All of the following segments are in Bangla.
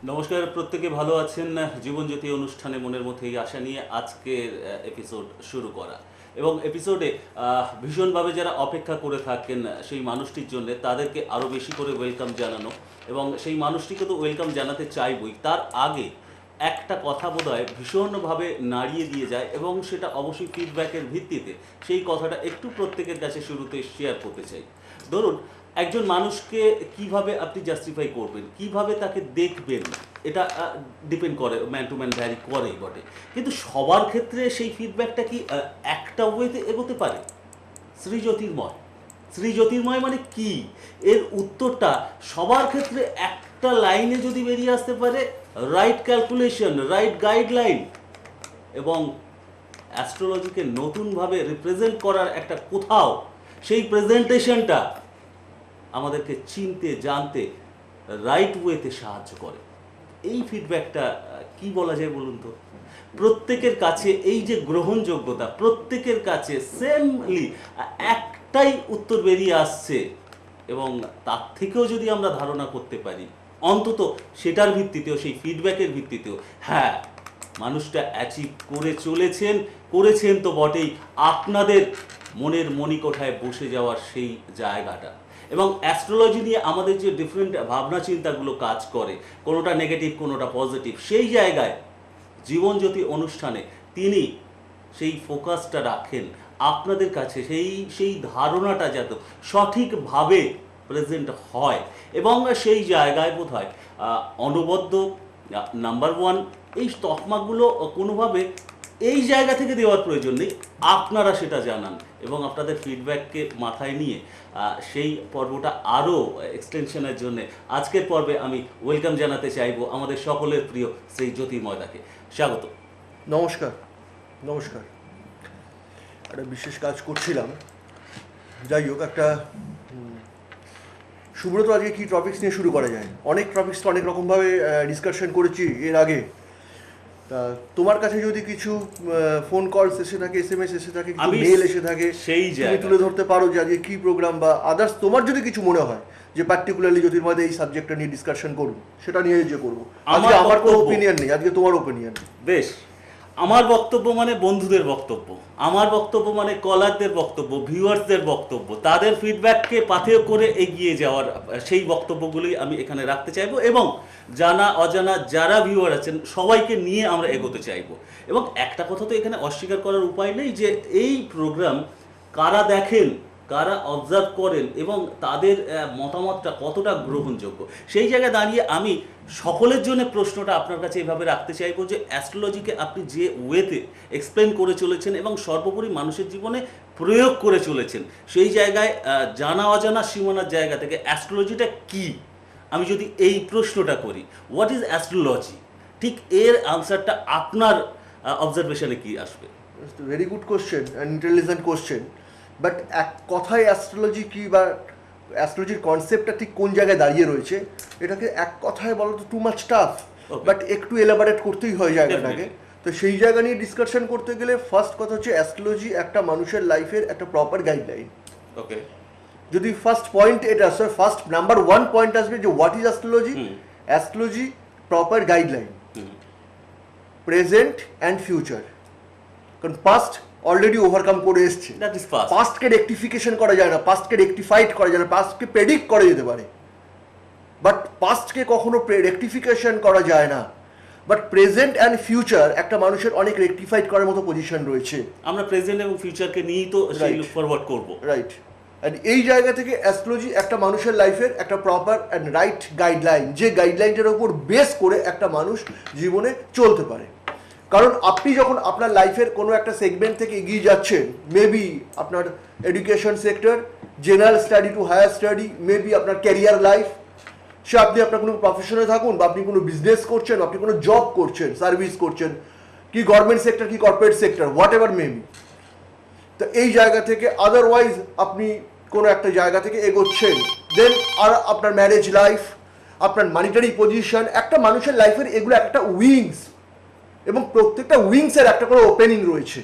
নমস্কার, প্রত্যেকে ভালো আছেন। জীবনজ্যোতি অনুষ্ঠানে মনের মধ্যে এই আশা নিয়ে আজকের এপিসোড শুরু করা। এবং এপিসোডে ভীষণভাবে যারা অপেক্ষা করে থাকেন সেই মানুষটির জন্য তাদেরকে আরও বেশি করে ওয়েলকাম জানানো, এবং সেই মানুষটিকে তো ওয়েলকাম জানাতে চাইবই, তার আগে একটা কথা বোধহয় ভীষণভাবে নাড়িয়ে দিয়ে যায়, এবং সেটা অবশ্যই ফিডব্যাকের ভিত্তিতে সেই কথাটা একটু প্রত্যেকের কাছে শুরুতে শেয়ার করতে চাই। ধরুন, একজন মানুষকে কিভাবে আপনি জাস্টিফাই করবেন, কিভাবে তাকে দেখবেন, এটা ডিপেন্ড করে, ম্যান টু ম্যান ভ্যারি করে বটে। কিন্তু সবার ক্ষেত্রে সেই ফিডব্যাকটা কি একটা ওয়েতে এগোতে পারে? শ্রী জ্যোতির্ময়, শ্রী জ্যোতির্ময় মানে কি? এর উত্তরটা সবার ক্ষেত্রে একটা লাইনে যদি বেরিয়ে আসতে পারে, রাইট ক্যালকুলেশন, রাইট গাইডলাইন, এবং অ্যাস্ট্রোলজিকে নতুনভাবে রিপ্রেজেন্ট করার একটা কোথাও সেই প্রেজেন্টেশনটা আমাদেরকে চিনতে জানতে রাইট ওয়েতে সাহায্য করে। এই ফিডব্যাকটা কি বলা যায় বলুন তো? প্রত্যেকের কাছে এই যে গ্রহণযোগ্যতা, প্রত্যেকের কাছে সেমলি একটাই উত্তর বেরিয়ে আসছে, এবং তার থেকেও যদি আমরা ধারণা করতে পারি, অন্তত সেটার ভিত্তিতেও, সেই ফিডব্যাকের ভিত্তিতেও, হ্যাঁ, মানুষটা অ্যাচিভ করে চলেছেন, করেছেন তো বটেই আপনাদের মনের মণিকোঠায় বসে যাওয়ার সেই জায়গাটা। এবং অ্যাস্ট্রোলজি নিয়ে আমাদের যে ডিফারেন্ট ভাবনা চিন্তাগুলো কাজ করে, কোনোটা নেগেটিভ কোনোটা পজিটিভ, সেই জায়গায় জীবনজ্যোতি অনুষ্ঠানে তিনি সেই ফোকাসটা রাখেন আপনাদের কাছে, সেই সেই ধারণাটা যাতে সঠিকভাবে প্রেজেন্ট হয়। এবং সেই জায়গায় বোধ হয় অনবদ্য নাম্বার ওয়ান, এই তকমাগুলো কোনোভাবে এই জায়গা থেকে দেওয়ার প্রয়োজন নেই, আপনারা সেটা জানান। এবং আপনাদের ফিডব্যাককে মাথায় নিয়ে সেই পর্বটা আরও এক্সটেনশনের জন্য আজকের পর্বে আমি ওয়েলকাম জানাতে চাইবো আমাদের সকলের প্রিয় শ্রী জ্যোতির্ময়দাকে। স্বাগত। নমস্কার। নমস্কার। একটা বিশেষ কাজ করছিলাম, যাই হোক, একটা সুব্রত, আজকে কী টপিক্স নিয়ে শুরু করা যায়? অনেক টপিক্স তো অনেক রকমভাবে ডিসকাশন করেছি এর আগে। তা তোমার কাছে যদি কিছু ফোন কলস এসে থাকে, SMS এসে থাকে, কিছু মেল এসে থাকে, সেই তুমি তুলে ধরতে পারো যে আজকে কী প্রোগ্রাম, বা আদার্স তোমার যদি কিছু মনে হয় যে পার্টিকুলারলি জ্যোতির্ময় এই সাবজেক্টটা নিয়ে ডিসকাশন করুন, সেটা নিয়ে যে করবো। আজকে আমার কোনো ওপিনিয়ন নেই, আজকে তোমার ওপিনিয়ন। বেশ, আমার বক্তব্য মানে বন্ধুদের বক্তব্য, আমার বক্তব্য মানে কলারদের বক্তব্য, ভিউয়ার্সদের বক্তব্য, তাদের ফিডব্যাককে পাথেয় করে এগিয়ে যাওয়ার সেই বক্তব্যগুলোই আমি এখানে রাখতে চাইবো, এবং জানা অজানা যারা ভিউয়ার আছেন সবাইকে নিয়ে আমরা এগোতে চাইবো। এবং একটা কথা তো এখানে অস্বীকার করার উপায় নেই যে এই প্রোগ্রাম কারা দেখেন, কারা অবজার্ভ করেন, এবং তাদের মতামতটা কতটা গ্রহণযোগ্য, সেই জায়গায় দাঁড়িয়ে আমি সকলের জন্য প্রশ্নটা আপনার কাছে এভাবে রাখতে চাইবো যে অ্যাস্ট্রোলজিকে আপনি যে ওয়েতে এক্সপ্লেন করে চলেছেন এবং সর্বোপরি মানুষের জীবনে প্রয়োগ করে চলেছেন, সেই জায়গায় জানা অজানা সীমানার জায়গা থেকে অ্যাস্ট্রোলজিটা কি, আমি যদি এই প্রশ্নটা করি, হোয়াট ইজ অ্যাস্ট্রোলজি, ঠিক এর আনসারটা আপনার অবজারভেশনে কি আসবে? Very good question, intelligent question. But এক কথায় অ্যাস্ট্রোলজি কি, বা অ্যাস্ট্রোলজির কনসেপ্টটা ঠিক কোন জায়গায় দাঁড়িয়ে রয়েছে, এটাকে এক কথায় বলো তো টু মাচ টাফ। বাট একটু এলাবোরেট করতেই হয় জায়গাটাকে। তো সেই জায়গা নিয়ে ডিসকাশন করতে গেলে ফার্স্ট কথা হচ্ছে অ্যাস্ট্রোলজি একটা মানুষের লাইফের একটা প্রপার গাইডলাইন। ওকে, যদি ফার্স্ট পয়েন্ট এটা আসে, ফার্স্ট নাম্বার ওয়ান পয়েন্ট আসবে যে what is astrology. Astrology proper guideline, present and future. কারণ পাস্ট অলরেডি ওভারকাম করে এসছে, পাস্টকে রেকটিফিকেশন করা যায় না, পাস্টকে রেকটিফাইড করা যায় না, পাস্টকে প্রেডিক্ট করা যেতে পারে, বাট পাস্টকে কখনো রেকটিফিকেশন করা যায় না। বাট প্রেজেন্ট অ্যান্ড ফিউচার একটা মানুষের অনেক রেকটিফাইড করার মতো পজিশন রয়েছে। আমরা প্রেজেন্ট এবং ফিউচারকে নিয়েই তো লুক ফরওয়ার্ড করব, রাইট। অ্যান্ড এই জায়গা থেকে অ্যাস্ট্রোলজি একটা মানুষের লাইফের একটা প্রপার অ্যান্ড রাইট গাইডলাইন, যে গাইডলাইনটার উপর বেস করে একটা মানুষ জীবনে চলতে পারে। কারণ আপনি যখন আপনার লাইফের কোনো একটা সেগমেন্ট থেকে এগিয়ে যাচ্ছেন, মেবি আপনার education sector, general study to higher study, maybe আপনার ক্যারিয়ার লাইফ, সে আপনি আপনার কোনো প্রফেশনে থাকুন, বা আপনি কোনো বিজনেস করছেন, আপনি কোনো জব করছেন, সার্ভিস করছেন, কি গভর্নমেন্ট সেক্টর, কি corporate sector, what ever maybe. তো এই জায়গা থেকে আদারওয়াইজ আপনি কোনো একটা জায়গা থেকে এগোচ্ছেন, দেন আর আপনার ম্যারেজ লাইফ, আপনার মানিটারি পজিশন, একটা মানুষের লাইফের এগুলো একটা উইংস, এবং প্রত্যেকটা উইংসের একটা করে ওপেনিং রয়েছে।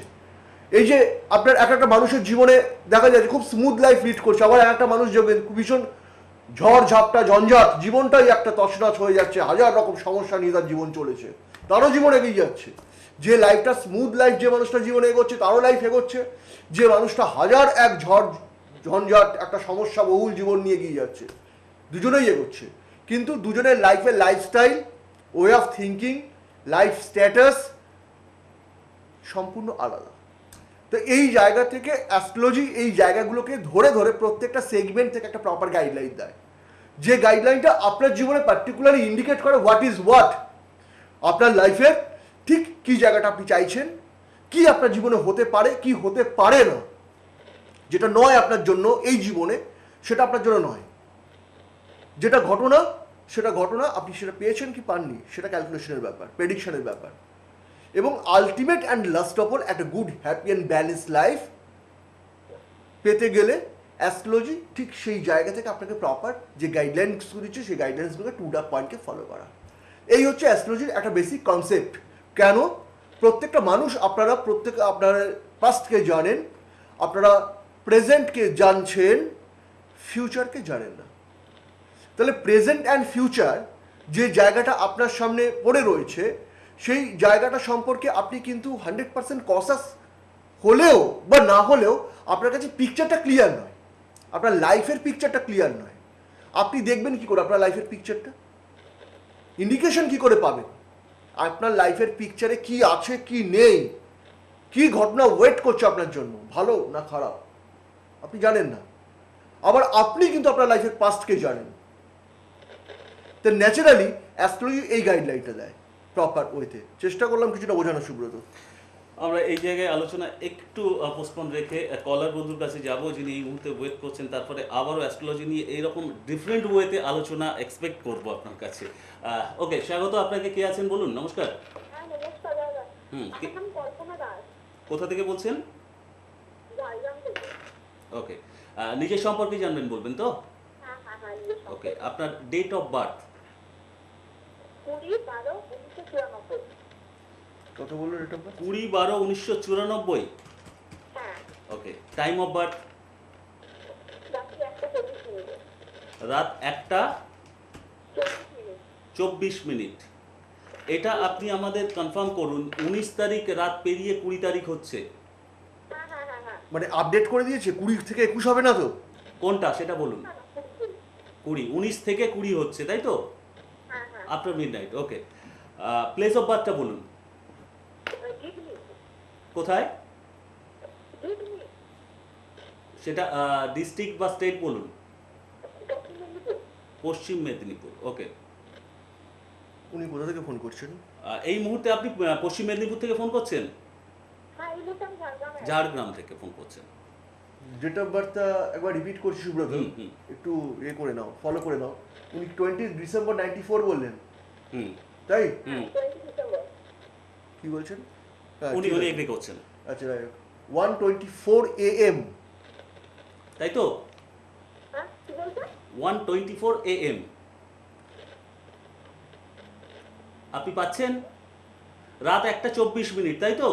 এই যে আপনার একটা মানুষের জীবনে দেখা যায় খুব স্মুথ লাইফ লিড করছে, আবার একটা মানুষ ভীষণ ঝড় ঝাপটা ঝঞ্ঝাট, জীবনটাই একটা তছনছ হয়ে যাচ্ছে, হাজার রকম সমস্যা নিয়ে তার জীবন চলেছে, তারও জীবন এগিয়ে যাচ্ছে। যে লাইফটা স্মুথ লাইফ, যে মানুষটা জীবনে এগোচ্ছে তারও লাইফ এগোচ্ছে। যে মানুষটা হাজার এক ঝড় ঝঞ্ঝাট একটা সমস্যা বহুল জীবন নিয়ে এগিয়ে যাচ্ছে, দুজনেই এগোচ্ছে। কিন্তু দুজনের লাইফের lifestyle, way of thinking, life status সম্পূর্ণ আলাদা। তো এই জায়গা থেকে অ্যাস্ট্রোলজি এই জায়গাগুলোকে ধরে ধরে প্রত্যেকটা সেগমেন্ট থেকে একটা প্রপার গাইডলাইন দেয়, যে গাইডলাইনটা আপনার জীবনে পার্টিকুলারলি ইন্ডিকেট করে হোয়াট ইজ হোয়াট, আপনার লাইফের ঠিক কী জায়গাটা আপনি চাইছেন, কি আপনার জীবনে হতে পারে, কি হতে পারে না। যেটা নয় আপনার জন্য এই জীবনে সেটা আপনার জন্য নয়, যেটা ঘটনা সেটা ঘটনা, আপনি সেটা পেয়েছেন কি পাননি সেটা ক্যালকুলেশনের ব্যাপার, প্রেডিকশনের ব্যাপার। এবং ultimate and last of all একটা good happy and balance life পেতে গেলে অ্যাস্ট্রোলজি ঠিক সেই জায়গা থেকে আপনাকে প্রপার যে গাইডলাইন্সগুলো দিচ্ছে সেই গাইডলাইন্সগুলোকে টু দ্য পয়েন্টকে ফলো করা। এই হচ্ছে অ্যাস্ট্রোলজির একটা বেসিক কনসেপ্ট। কেন? প্রত্যেকটা মানুষ, আপনারা প্রত্যেক আপনারা পাস্টকে জানেন, আপনারা প্রেজেন্টকে জানছেন, ফিউচারকে জানেন না। তাহলে প্রেজেন্ট অ্যান্ড ফিউচার যে জায়গাটা আপনার সামনে পড়ে রয়েছে, সেই জায়গাটা সম্পর্কে আপনি কিন্তু 100% কসাস হলেও বা না হলেও আপনার কাছে পিকচারটা ক্লিয়ার নয়, আপনার লাইফের পিকচারটা ক্লিয়ার নয়। আপনি দেখবেন কি করে আপনার লাইফের পিকচারটা? ইন্ডিকেশন কি করে পাবেন আপনার লাইফের পিকচারে কি আছে কি নেই, কি ঘটনা ওয়েট করছে আপনার জন্য, ভালো না খারাপ, আপনি জানেন না। আবার আপনি কিন্তু আপনার লাইফের পাস্টকে জানেন। তো ন্যাচারালি অ্যাস্ট্রোলজি এই গাইডলাইনটা দেয় প্রপার ওয়েতে। চেষ্টা করলাম কিছুটা বোঝানো, সুব্রত। আমরা এই জায়গায় আলোচনা একটু পোস্টপোন রেখে কলার বন্ধুর কাছে যাব, যিনি এই মুহূর্তে ওয়েট করছেন। তারপরে আবারও অ্যাস্ট্রোলজি নিয়ে এইরকম ডিফারেন্ট ওয়েতে আলোচনা এক্সপেক্ট করব আপনার কাছে। ওকে, স্বাগত। আপনাকে কে আছেন বলুন। নমস্কার। হ্যাঁ, নমস্কার দাদা। হুম, আমার নাম কল্পনা দাস, কোথা থেকে বলছেন? ঝাড়গ্রাম থেকে। ওকে, নিজের সম্পর্কে জানবেন বলবেন তো? হ্যাঁ হ্যাঁ হ্যাঁ, নিজের ওকে, সম্পর্কে। আপনার ডেট অফ বার্থ? 20/12/1994। কত বললো এটা? 20/12/1994। হ্যাঁ, ওকে, টাইম অফ বার্থ? রাত্রি 1:24 রাত 1টা 24 24 মিনিট। এটা আপনি আমাদের কনফার্ম করুন, 19 তারিখ রাত পেরিয়ে 20 তারিখ হচ্ছে। হ্যাঁ হ্যাঁ হ্যাঁ হ্যাঁ। মানে আপডেট করে দিয়েছে, 20 থেকে 21 হবে না তো? কোনটা সেটা বলুন। না, না, 20। 19 থেকে 20 হচ্ছে, তাই তো? হ্যাঁ হ্যাঁ। After midnight. Okay, place of বার্থটা বলুন। দিঘলি। কোথায় দিঘলি। সেটা? ডিস্ট্রিক্ট বা স্টেট বলুন। দক্ষিণ মেদিনীপুর। পশ্চিম মেদিনীপুর। ওকে, উনি কোথা থেকে ফোন করছেন? এই মুহূর্তে আপনি পশ্চিম মেদিনীপুর থেকে ফোন করছেন? হ্যাঁ, এই মুহূর্তে আমি ঝাড়গ্রামে আছি। ঝাড়গ্রাম থেকে ফোন করছেন। ডেট অফ বার্থটা একবার রিপিট করছি সুব্রত, হুম, হুম। একটু ইয়ে করে নাও, ফলো করে নাও। উনি 20 ডিসেম্বর 94 বললেন, হুম তাই? হুম 20 ডিসেম্বর। কি বলছেন? হ্যাঁ, উনি ঠিক উনি আছে। এগ্রি করছেন, আচ্ছা, 1:24 AM। তাই তো? হ্যাঁ, কি বলছেন? 1:24 AM আপনি পাচ্ছেন? রাত 1:24 মিনিট, তাই তো?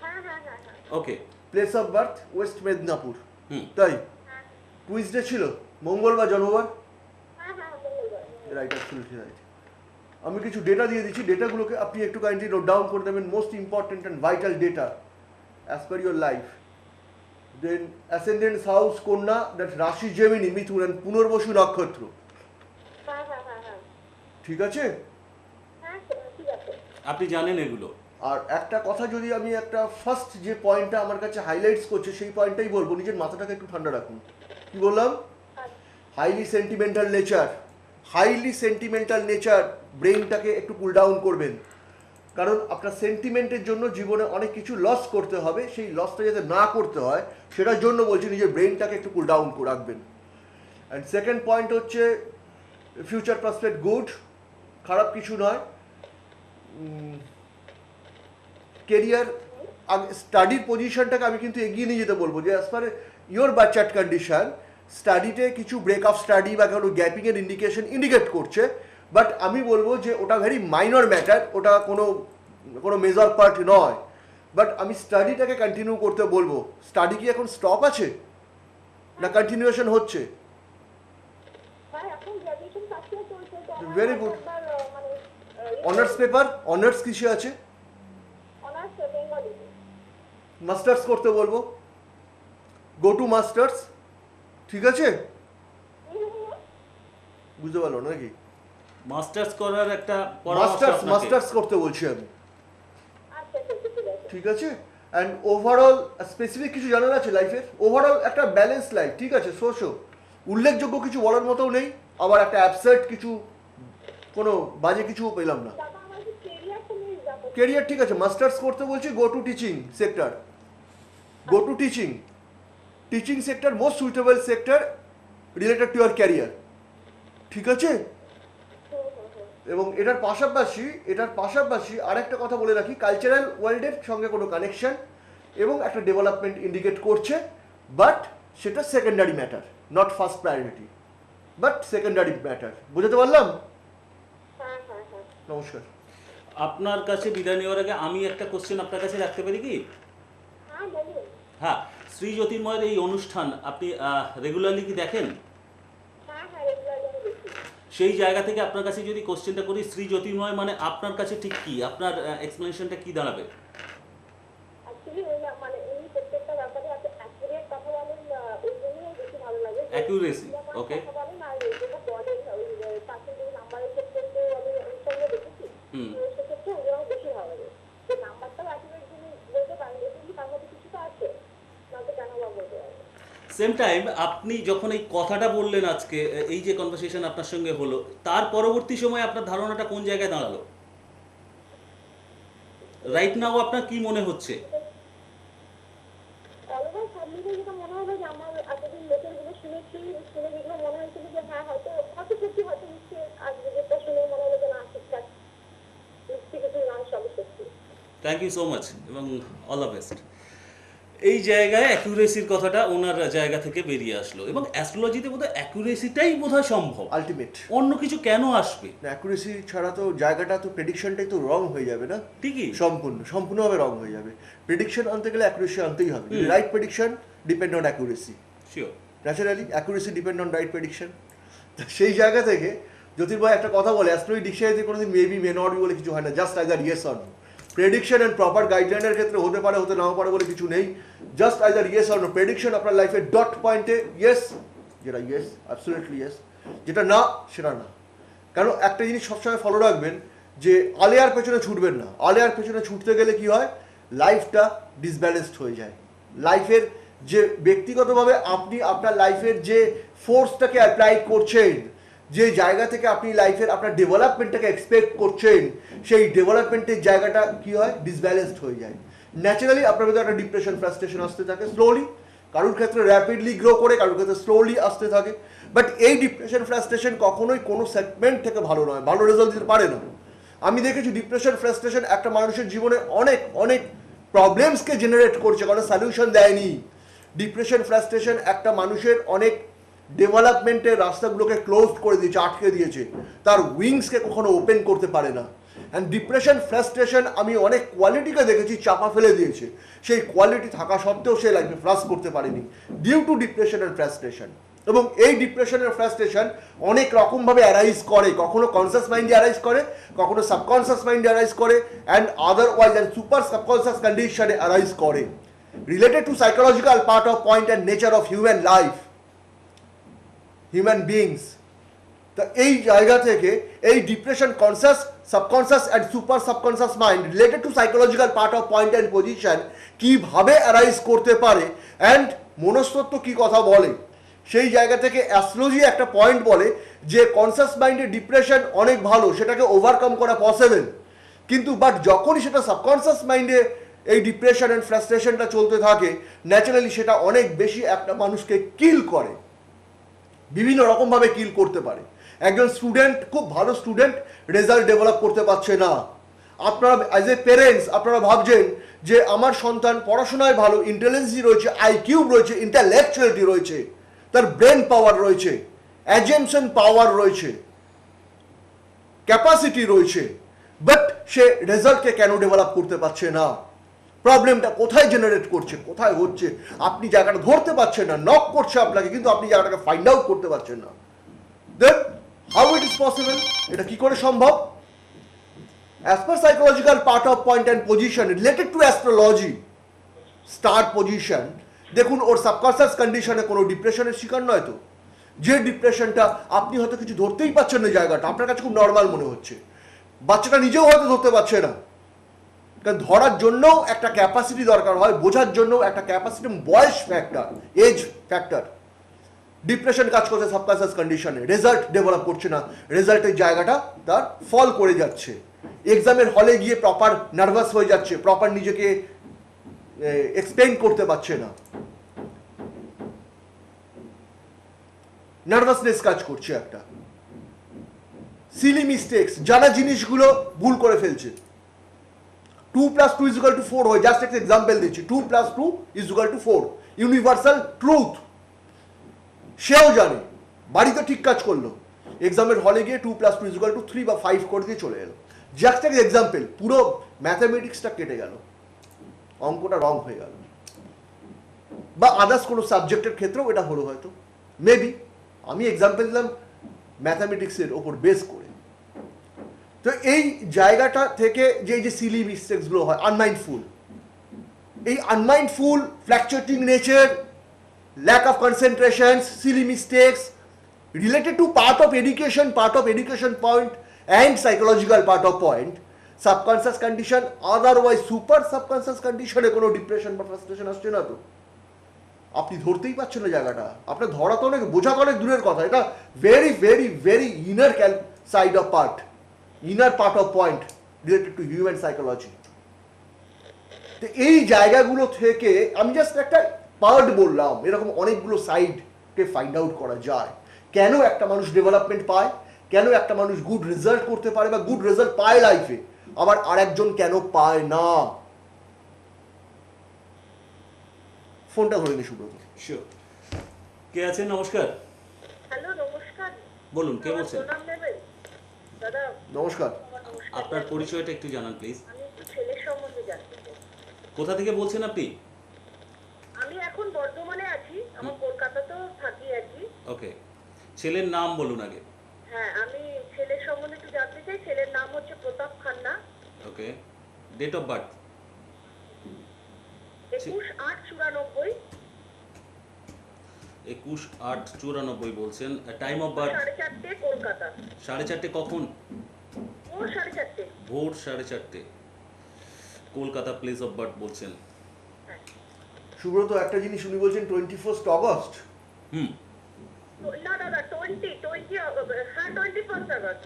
হ্যাঁ হ্যাঁ হ্যাঁ হ্যাঁ okay. Place of birth west Medinipur, hmm তাই? হ্যাঁ টুইসডে ছিল, মঙ্গলবার জন্মবার, হ্যাঁ হ্যাঁ, মঙ্গলবার। Right, absolutely right. আমি কিছু ডেটা দিয়ে দিচ্ছি, ডেটাগুলোকে আপনি একটু কাইন্ডলি নোট ডাউন করে দেবেন, most important and vital data as per your life. Then ascendance house কন্যা, দ্যাট রাশি জেমিনি মিথুন অ্যান্ড পুনর্বসু নক্ষত্র, হ্যাঁ হ্যাঁ হ্যাঁ হ্যাঁ ঠিক আছে? হ্যাঁ, ঠিক আছে। আপনি জানেন এগুলো? আর একটা কথা, যদি আমি একটা ফার্স্ট যে পয়েন্টটা আমার কাছে হাইলাইটস করছে সেই পয়েন্টটাই বলবো, নিজের মাথাটাকে একটু ঠান্ডা রাখুন। কি বললাম? Highly sentimental nature, highly sentimental nature, ব্রেইনটাকে একটু কুল ডাউন করবেন। কারণ আপনার সেন্টিমেন্টের জন্য জীবনে অনেক কিছু লস করতে হবে, সেই লসটা যাতে না করতে হয় সেটার জন্য বলছি নিজের ব্রেইনটাকে একটু কুল ডাউন রাখবেন। অ্যান্ড সেকেন্ড পয়েন্ট হচ্ছে ফিউচার প্রসপেক্ট গুড, খারাপ কিছু নয়। কেরিয়ার, স্টাডির পজিশনটাকে আমি কিন্তু এগিয়ে নিয়ে যেতে বলবো, যে অ্যাজ পার ইয়োর বাচ্চার কন্ডিশন, স্টাডিতে কিছু ব্রেক অফ স্টাডি বা কোনো গ্যাপিংয়ের ইন্ডিকেট করছে, বাট আমি বলবো যে ওটা ভেরি মাইনর ম্যাটার, ওটা কোনো মেজর পার্ট নয়। বাট আমি স্টাডিটাকে কন্টিনিউ করতে বলবো। স্টাডি কি এখন স্টপ আছে না কন্টিনিউয়েশন হচ্ছে? Very good. একবার, মানে অনার্স পেপার, অনার্স কিসে আছে? Honours Bengali. মাস্টার্স করতে বলবো, গো টু মাস্টার্স, ঠিক আছে? বুঝতে পারলো নাকি? মাস্টার্স করার একটা পরামর্শ মাস্টার্স আপনাকে। মাস্টার্স করতে বলছি আমি, আচ্ছা আচ্ছা, ঠিক আছে। ঠিক আছে? অ্যান্ড ওভারঅল স্পেসিফিক কিছু জানার আছে লাইফের, ওভারঅল একটা ব্যালেন্স লাইফ, ঠিক আছে? সোশো উল্লেখযোগ্য কিছু বলার মতোও নেই, আবার একটা অ্যাবসার্ট কিছু, কোনো বাজে কিছুও পেলাম না। দাদা আমার কি কেরিয়ারটা নিয়ে যাবো? কেরিয়ার ঠিক আছে, মাস্টার্স করতে বলছি, go to teaching sector, go to teaching, teaching sector most suitable sector related to year career, ঠিক আছে? এবং এটার পাশাপাশি আরেকটা কথা বলে রাখি, কালচারাল ওয়ার্ল্ডের সঙ্গে কোনো কানেকশন এবং একটা ডেভেলপমেন্ট ইন্ডিকেট করছে, বাট সেটা secondary matter, not first priority, but secondary matter. বুঝতে পারলাম? হ্যাঁ হ্যাঁ হ্যাঁ নমস্কার। আপনার কাছে বিদায় নেওয়ার আগে আমি একটা কোশ্চেন আপনার কাছে রাখতে পারি কি? হ্যাঁ, বলুন। হ্যাঁ, শ্রী জ্যোতির্ময়ের এই অনুষ্ঠান আপনি রেগুলারলি কি দেখেন? হ্যাঁ হ্যাঁ, রেগুলারলি আমি দেখি। সেই জায়গা থেকে আপনার কাছে যদি কোশ্চেনটা করি, শ্রী জ্যোতির্ময় মানে আপনার কাছে ঠিক কি, আপনার এক্সপ্লেনেশনটা কি দাঁড়াবে? অ্যাকচুয়ালি মানে উনি প্রত্যেকটা ব্যাপারে এত অ্যাকুরেট কথা বলেন, ওই জন্যই বেশি ভালো লাগে। অ্যাকুরেসি, ওকে। কথা বলেন আর যেটা বলেন, ওই পার্সেন্টেজ নাম্বারের ক্ষেত্রে তো আমি অনুষ্ঠানে দেখেছি, তো সেক্ষেত্রে ওগুলো আমার বেশি ভালো লাগে। যে নাম্বারটাও অ্যাকুরেট যিনি বলতে পারেন, দেখুন তার মধ্যে কিছুটা আছে, নয়তো কেন বা বলতে পারবে। সেম টাইম আপনি যখন এই কথাটা বললেন আজকে, এই যে কনভারসেশন আপনার সঙ্গে হলো, তার পরবর্তী সময়ে আপনার ধারণাটা কোন জায়গায় দাঁড়ালো? রাইট নাও আপনার কি মনে হচ্ছে? অলওয়েজ সব মিলে যেটা মনে হবে যে আমার এতদিন লোকেরগুলো শুনেছি, শুনে যেগুলো মনে হয়েছিল যে হ্যাঁ হয়তো সত্যি হয়তো নিশ্চয়ই আজকে যেটা শুনে মনে হলো যে না ঠিকঠাক, নিশ্চয়ই কিছু না সবই সত্যি। থ্যাংক ইউ সো মাচ এবং অল দ্য বেস্ট। এই জায়গায় অ্যাকুরেসির কথাটা ওনার জায়গা থেকে বেরিয়ে আসলো, এবং অ্যাস্ট্রোলজিতে বোধহয় অ্যাকুরেসিটাই বোধহয় সম্ভব, আলটিমেট। অন্য কিছু কেন আসবে? অ্যাকুরেসি ছাড়া তো জায়গাটা তো প্রেডিকশনটাই তো রং হয়ে যাবে না? ঠিকই। সম্পূর্ণভাবে রং হয়ে যাবে। প্রেডিকশন আনতে গেলে অ্যাকুরেসি আনতেই হবে। Right prediction depend on accuracy, sure. Naturally accuracy depend on right prediction. সেই জায়গা থেকে জ্যোতির্ময় একটা কথা বলে, অ্যাস্ট্রোলজি ডিকশনারিতে কোনোদিন মেবি মে নট বি বলে কিছু হয় না, just either yes or no. Prediction and proper গাইডলাইনের ক্ষেত্রে হতে পারে, হতে নাও পারে বলে কিছু নেই, just either yes or no. Prediction আপনার লাইফের ডট পয়েন্টে ইয়েস, যেটা ইয়েস অ্যাবসলিউটলি ইয়েস, যেটা না সেটা না। কারণ একটা জিনিস সবসময় ফলো রাখবেন যে আলেয়ার পেছনে ছুটবেন না। আলেয়ার পেছনে ছুটতে গেলে কি হয়, লাইফটা ডিসব্যালেন্সড হয়ে যায়। লাইফের যে ব্যক্তিগতভাবে আপনি আপনার লাইফের যে ফোর্সটাকে অ্যাপ্লাই করছেন, যে জায়গা থেকে আপনি লাইফের আপনার ডেভেলপমেন্টটাকে এক্সপেক্ট করছেন, সেই ডেভেলপমেন্টের জায়গাটা কি হয়, ডিসব্যালেন্সড হয়ে যায়। ন্যাচারালি আপনার মধ্যে একটা ডিপ্রেশন, ফ্রাস্ট্রেশন আসতে থাকে স্লোলি, কারোর ক্ষেত্রে র্যাপিডলি গ্রো করে, কারোর ক্ষেত্রে স্লোলি আসতে থাকে। বাট এই ডিপ্রেশন, ফ্রাস্ট্রেশন কখনোই কোনো সেগমেন্ট থেকে ভালো নয়, ভালো রেজাল্ট দিতে পারে না। আমি দেখেছি ডিপ্রেশন, ফ্রাস্ট্রেশন একটা মানুষের জীবনে অনেক অনেক প্রবলেমসকে জেনারেট করছে, কোনো সলিউশন দেয়নি। ডিপ্রেশন, ফ্রাস্ট্রেশন একটা মানুষের অনেক ডেভেলপমেন্টের রাস্তাগুলোকে ক্লোজ করে দিয়েছে, আটকে দিয়েছে, তার উইংসকে কখনো ওপেন করতে পারে না। অ্যান্ড ডিপ্রেশন, ফ্রাস্ট্রেশন আমি অনেক কোয়ালিটিকে দেখেছি চাপা ফেলে দিয়েছে, সেই কোয়ালিটি থাকা সত্ত্বেও সে লাইফে ফ্লাস করতে পারেনি due to depression and frustration. এবং এই ডিপ্রেশন আর ফ্রাস্ট্রেশন অনেক রকমভাবে অ্যারাইজ করে, কখনো কনসাস মাইন্ডে অ্যারাইজ করে, কখনো সাবকনসাস মাইন্ডে অ্যারাইজ করে, and otherwise and super subconscious কন্ডিশনে অ্যারাইজ করে, related to psychological part of point and nature of human life, human beings. তো এই জায়গা থেকে এই depression, conscious, subconscious and super subconscious mind related to psychological part of point and position কীভাবে অ্যারাইজ করতে পারে, অ্যান্ড মনস্তত্ত্ব কী কথা বলে, সেই জায়গা থেকে অ্যাস্ট্রোলজি একটা পয়েন্ট বলে যে কনসাস মাইন্ডে ডিপ্রেশন অনেক ভালো, সেটাকে ওভারকাম করা পসিবল, কিন্তু বাট যখনই সেটা সাবকনসাস মাইন্ডে এই ডিপ্রেশন অ্যান্ড ফ্রাস্ট্রেশনটা চলতে থাকে, ন্যাচারালি সেটা অনেক বেশি একটা মানুষকে কিল করে, বিভিন্ন রকমভাবে কিল করতে পারে। একজন স্টুডেন্ট, খুব ভালো স্টুডেন্ট, রেজাল্ট ডেভেলপ করতে পারছে না, আপনারা অ্যাজ এ প্যারেন্টস আপনারা ভাবছেন যে আমার সন্তান পড়াশোনায় ভালো, ইন্টেলিজেন্সি রয়েছে, আইকিউ রয়েছে, ইন্টালেকচুয়ালিটি রয়েছে, তার ব্রেন পাওয়ার রয়েছে, অ্যাজেমশন পাওয়ার রয়েছে, ক্যাপাসিটি রয়েছে, বাট সে রেজাল্টকে কেন ডেভেলপ করতে পারছে না? প্রবলেমটা কোথায় জেনারেট করছে, কোথায় হচ্ছে? আপনি জায়গাটা ধরতে পারছেন না, নক করছে আপনাকে, কিন্তু আপনি জায়গাটাকে ফাইন্ড আউট করতে পারছেন না। Then how it is possible, এটা কি করে সম্ভব? As per psychological part of point and position related to astrology star position, দেখুন ওর সাবকনসিয়াস কন্ডিশনে কোনো ডিপ্রেশনের শিকার নয় তো। যে ডিপ্রেশনটা আপনি হয়তো কিছু ধরতেই পারছেন না, জায়গাটা আপনার কাছে খুব নর্মাল মনে হচ্ছে, বাচ্চাটা নিজেও হয়তো ধরতে পারছে না, কারণ ধরার জন্যও একটা ক্যাপাসিটি দরকার হয়, বোঝার জন্য একটা ক্যাপাসিটি, বয়স ফ্যাক্টর, এজ ফ্যাক্টর। ডিপ্রেশন কাজ করছে সাবকনসিয়াস কন্ডিশনে, রেজাল্ট ডেভেলপ করছে না, রেজাল্টের জায়গাটা তার ফল করে যাচ্ছে, এক্সামের হলে গিয়ে প্রপার নার্ভাস হয়ে যাচ্ছে, প্রপার নিজেকে এক্সপ্লেইন করতে পারছে না, নার্ভাসনেস কাজ করছে, একটা সিলি মিস্টেক্স, জানা জিনিসগুলো ভুল করে ফেলছে। 2+2 = 4 হয়, জাস্ট একটা এক্সাম্পল দিচ্ছি, 2+2 = 4, ইউনিভার্সাল ট্রুথ। সেও জানে, বাড়িতে ঠিক কাজ করলো, এক্সামের হলে গিয়ে 2+2 = 3 বা 5 করে দিয়ে চলে এলো, জাস্ট একটা এক্সাম্পল, পুরো ম্যাথামেটিক্সটা কেটে গেল, অঙ্কটা রং হয়ে গেল। বা আদার্স কোনো সাবজেক্টের ক্ষেত্রেও এটা হলো হয়তো, মেবি, আমি এক্সাম্পল দিলাম ম্যাথামেটিক্সের ওপর বেস করে। তো এই জায়গাটা থেকে যে সিলি মিস্টেক্সগুলো হয়, আনমাইন্ডফুল, এই unmindful, fluctuating nature, lack of concentration, silly mistakes related to part of education point and psychological part of point, subconscious condition, otherwise super subconscious কন্ডিশনে কোনো ডিপ্রেশন বা ফ্রাস্ট্রেশন আসছে না তো, আপনি ধরতেই পারছেন না জায়গাটা, আপনার ধরা তো অনেক, বোঝা তো অনেক দূরের কথা, এটা very very very inner side of part, inner part of point related to human psychology. তো এই জায়গাগুলো থেকে আমি জাস্ট একটা পার্ট বললাম, এরকম অনেকগুলো সাইডকে ফাইন্ড আউট করা যায়, কেন একটা মানুষ ডেভেলপমেন্ট পায়, কেন একটা মানুষ গুড রেজাল্ট করতে পারে বা গুড রেজাল্ট পায় লাইফে, আবার আরেকজন কেন পায় না। ফোনটা ধরে নি সুব্রত। শিওর। কে আছেন? নমস্কার। হ্যালো, নমস্কার। বলুন, কে আমার বলছেন? প্রণাম নেবেন দাদা। নমস্কার। নমস্কার। আপনার পরিচয়টা একটু জানান প্লিজ। আমি একটু ছেলের সম্বন্ধে জানতে চাই। কোথা থেকে বলছেন আপনি? আমি এখন বর্ধমানে আছি, আমার কলকাতাতেও থাকি আর কি। ওকে, ছেলের নাম বলুন আগে। হ্যাঁ, আমি ছেলের সম্বন্ধে একটু জানতে চাই। ছেলের নাম হচ্ছে প্রতাপ খান্না। ওকে, ডেট অফ বার্থ? 21/8/94। 21/8/94 বলছেন। Time of birth? 4:30 কলকাতা। 4:30 কখন? ভোর 4:30। ভোর 4:30 কলকাতা। প্লেস অফ বার্থ বলছেন? হ্যাঁ। সুব্রত, একটা জিনিস উনি বলছেন 21 অগস্ট। না দাদা, 21 আগস্ট।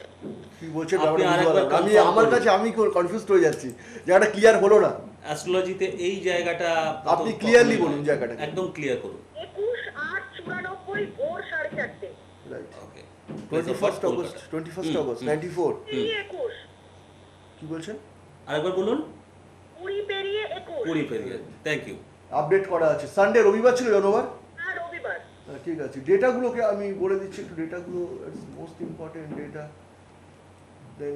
কি বলছেন আপনি ব্যাপারটা আরেকবার বুঝতে পারলাম না। আমি confirm আমার করুন। কাছে আমি কনফিউজড হয়ে যাচ্ছি, জায়গাটা ক্লিয়ার হলো না। অ্যাস্ট্রোলজিতে এই জায়গাটা আপনি clearly বলুন জায়গাটাকে। একদম ক্লিয়ার করুন। 21/8/94 ভোর 4:30। রাইট। ওকে, 21 অগস্ট 94। 21 কি বলছেন? আরেকবার বলুন। 20 পেরিয়ে 21। 20 পেরিয়ে। Thank you. আপডেট করা আছে। সানডে, রবিবার ছিল জানোবার। হ্যাঁ, রবিবার। ঠিক আছে, ডেটাগুলোকে আমি বলে দিচ্ছি একটু, ডেটাগুলো মোস্ট ইম্পর্টেন্ট ডেটা। দেন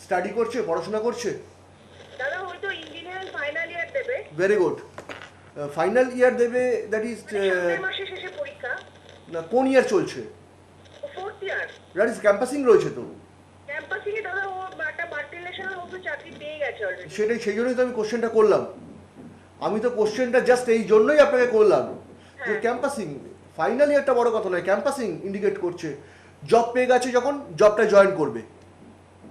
স্টাডি করছে, পড়াশোনা করছে। দাদা হয়তো ইঞ্জিনিয়ারিং ফাইনাল ইয়ার দেবে। Very good. ফাইনাল ইয়ার দেবে, দ্যাট ইজ সামনের মাসে শেষে পরীক্ষা। না, কোন ইয়ার চলছে? 4th year. That is campusing রয়েছে তো। ক্যাম্পাসিং এ দাদা ও একটা মাল্টিনেশনাল ও তো চাকরি পেয়ে গেছে অলরেডি। সেটাই, সেই জন্যই তো আমি কোশ্চেনটা করলাম। আমি তো কোশ্চেনটা জাস্ট এই জন্যই আপনাকে করলাম যে হ্যাঁ। ক্যাম্পাসিং, ফাইনাল ইয়ারটা বড় কথা নয়, ক্যাম্পাসিং ইন্ডিকেট করছে জব পেয়ে গেছে, যখন জবটা জয়েন করবে।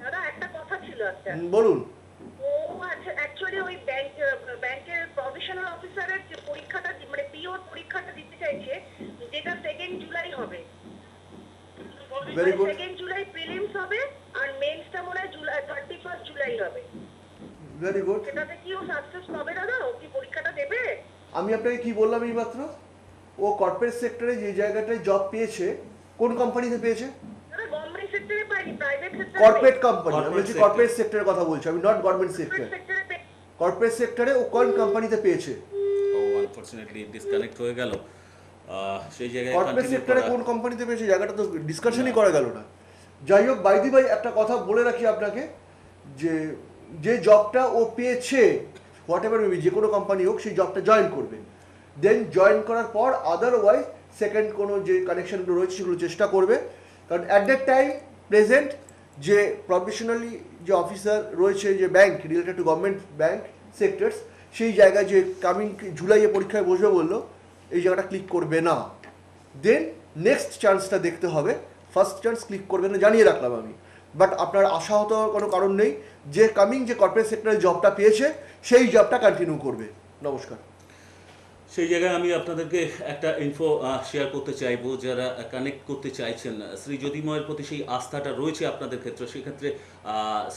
দাদা একটা কথা ছিল একটা। বলুন। ও আচ্ছা, অ্যাকচুয়ালি ওই ব্যাংকের প্রভিশনাল অফিসারের যে পরীক্ষাটা, মানে পিওর পরীক্ষাটা দিতে চাইছে, যেটা 2nd জুলাই হবে। Very good. 2nd July prelims হবে আর মেইনসটা মনে হয় 31 জুলাই হবে। Very good. সেটাতে কি ও সাকসেস পাবে দাদা? ও কি পরীক্ষাটা দেবে? আমি আপনাকে কি বললাম এই মাত্র, ও কর্পোরেট সেক্টরে যে জায়গাটায় জব পেয়েছে, কোন কোম্পানিতে পেয়েছে? দাদা গভর্নমেন্ট সেক্টরে পাইনি, প্রাইভেট সেক্টরে। কর্পোরেট কোম্পানি, আমি Corporate বলছি sector. কর্পোরেট সেক্টরের কথা বলছি আমি, নট গভর্নমেন্ট সেক্টর। সেক্টরে কর্পোরেট সেক্টরে ও কোন কোম্পানিতে পেয়েছে? ও আনফরচুনেটলি ডিসকানেক্ট হয়ে গেল। সেই জায়গায় কর্পোরেট কন্টিনিউ সেক্টরে করা। কোন কোম্পানিতে পেয়েছে, জায়গাটা তো ডিসকাশনই করা গেল না। যাই হোক, বাইদি ভাই একটা কথা বলে রাখি আপনাকে, যে যে জবটা ও পেয়েছে হোয়াট এভার মেবি, যে কোনো কোম্পানি হোক, সেই জবটা জয়েন করবেন। দেন জয়েন করার পর আদারওয়াইজ সেকেন্ড কোনো যে কানেকশনগুলো রয়েছে সেগুলো চেষ্টা করবে, কারণ অ্যাট দ্যাট টাইম প্রেজেন্ট যে প্রফেশনালি যে অফিসার রয়েছে, যে bank related to government bank sectors, সেই জায়গায় যে কামিং জুলাইয়ে পরীক্ষায় বসবে বললো, এই জায়গাটা ক্লিক করবে না। দেন নেক্সট চান্সটা দেখতে হবে, ফার্স্ট চান্স ক্লিক করবে না জানিয়ে রাখলাম আমি। বাট আপনার আশাহত হওয়ার কোনো কারণ নেই, যে কামিং যে কর্পোরেট সেক্টরে জবটা পেয়েছে সেই জবটা কন্টিনিউ করবে। নমস্কার। সেই জায়গায় আমি আপনাদেরকে একটা ইনফো শেয়ার করতে চাইবো, যারা কানেক্ট করতে চাইছেন শ্রী জ্যোতির্ময়ের প্রতি সেই আস্থাটা রয়েছে আপনাদের ক্ষেত্রে, সেক্ষেত্রে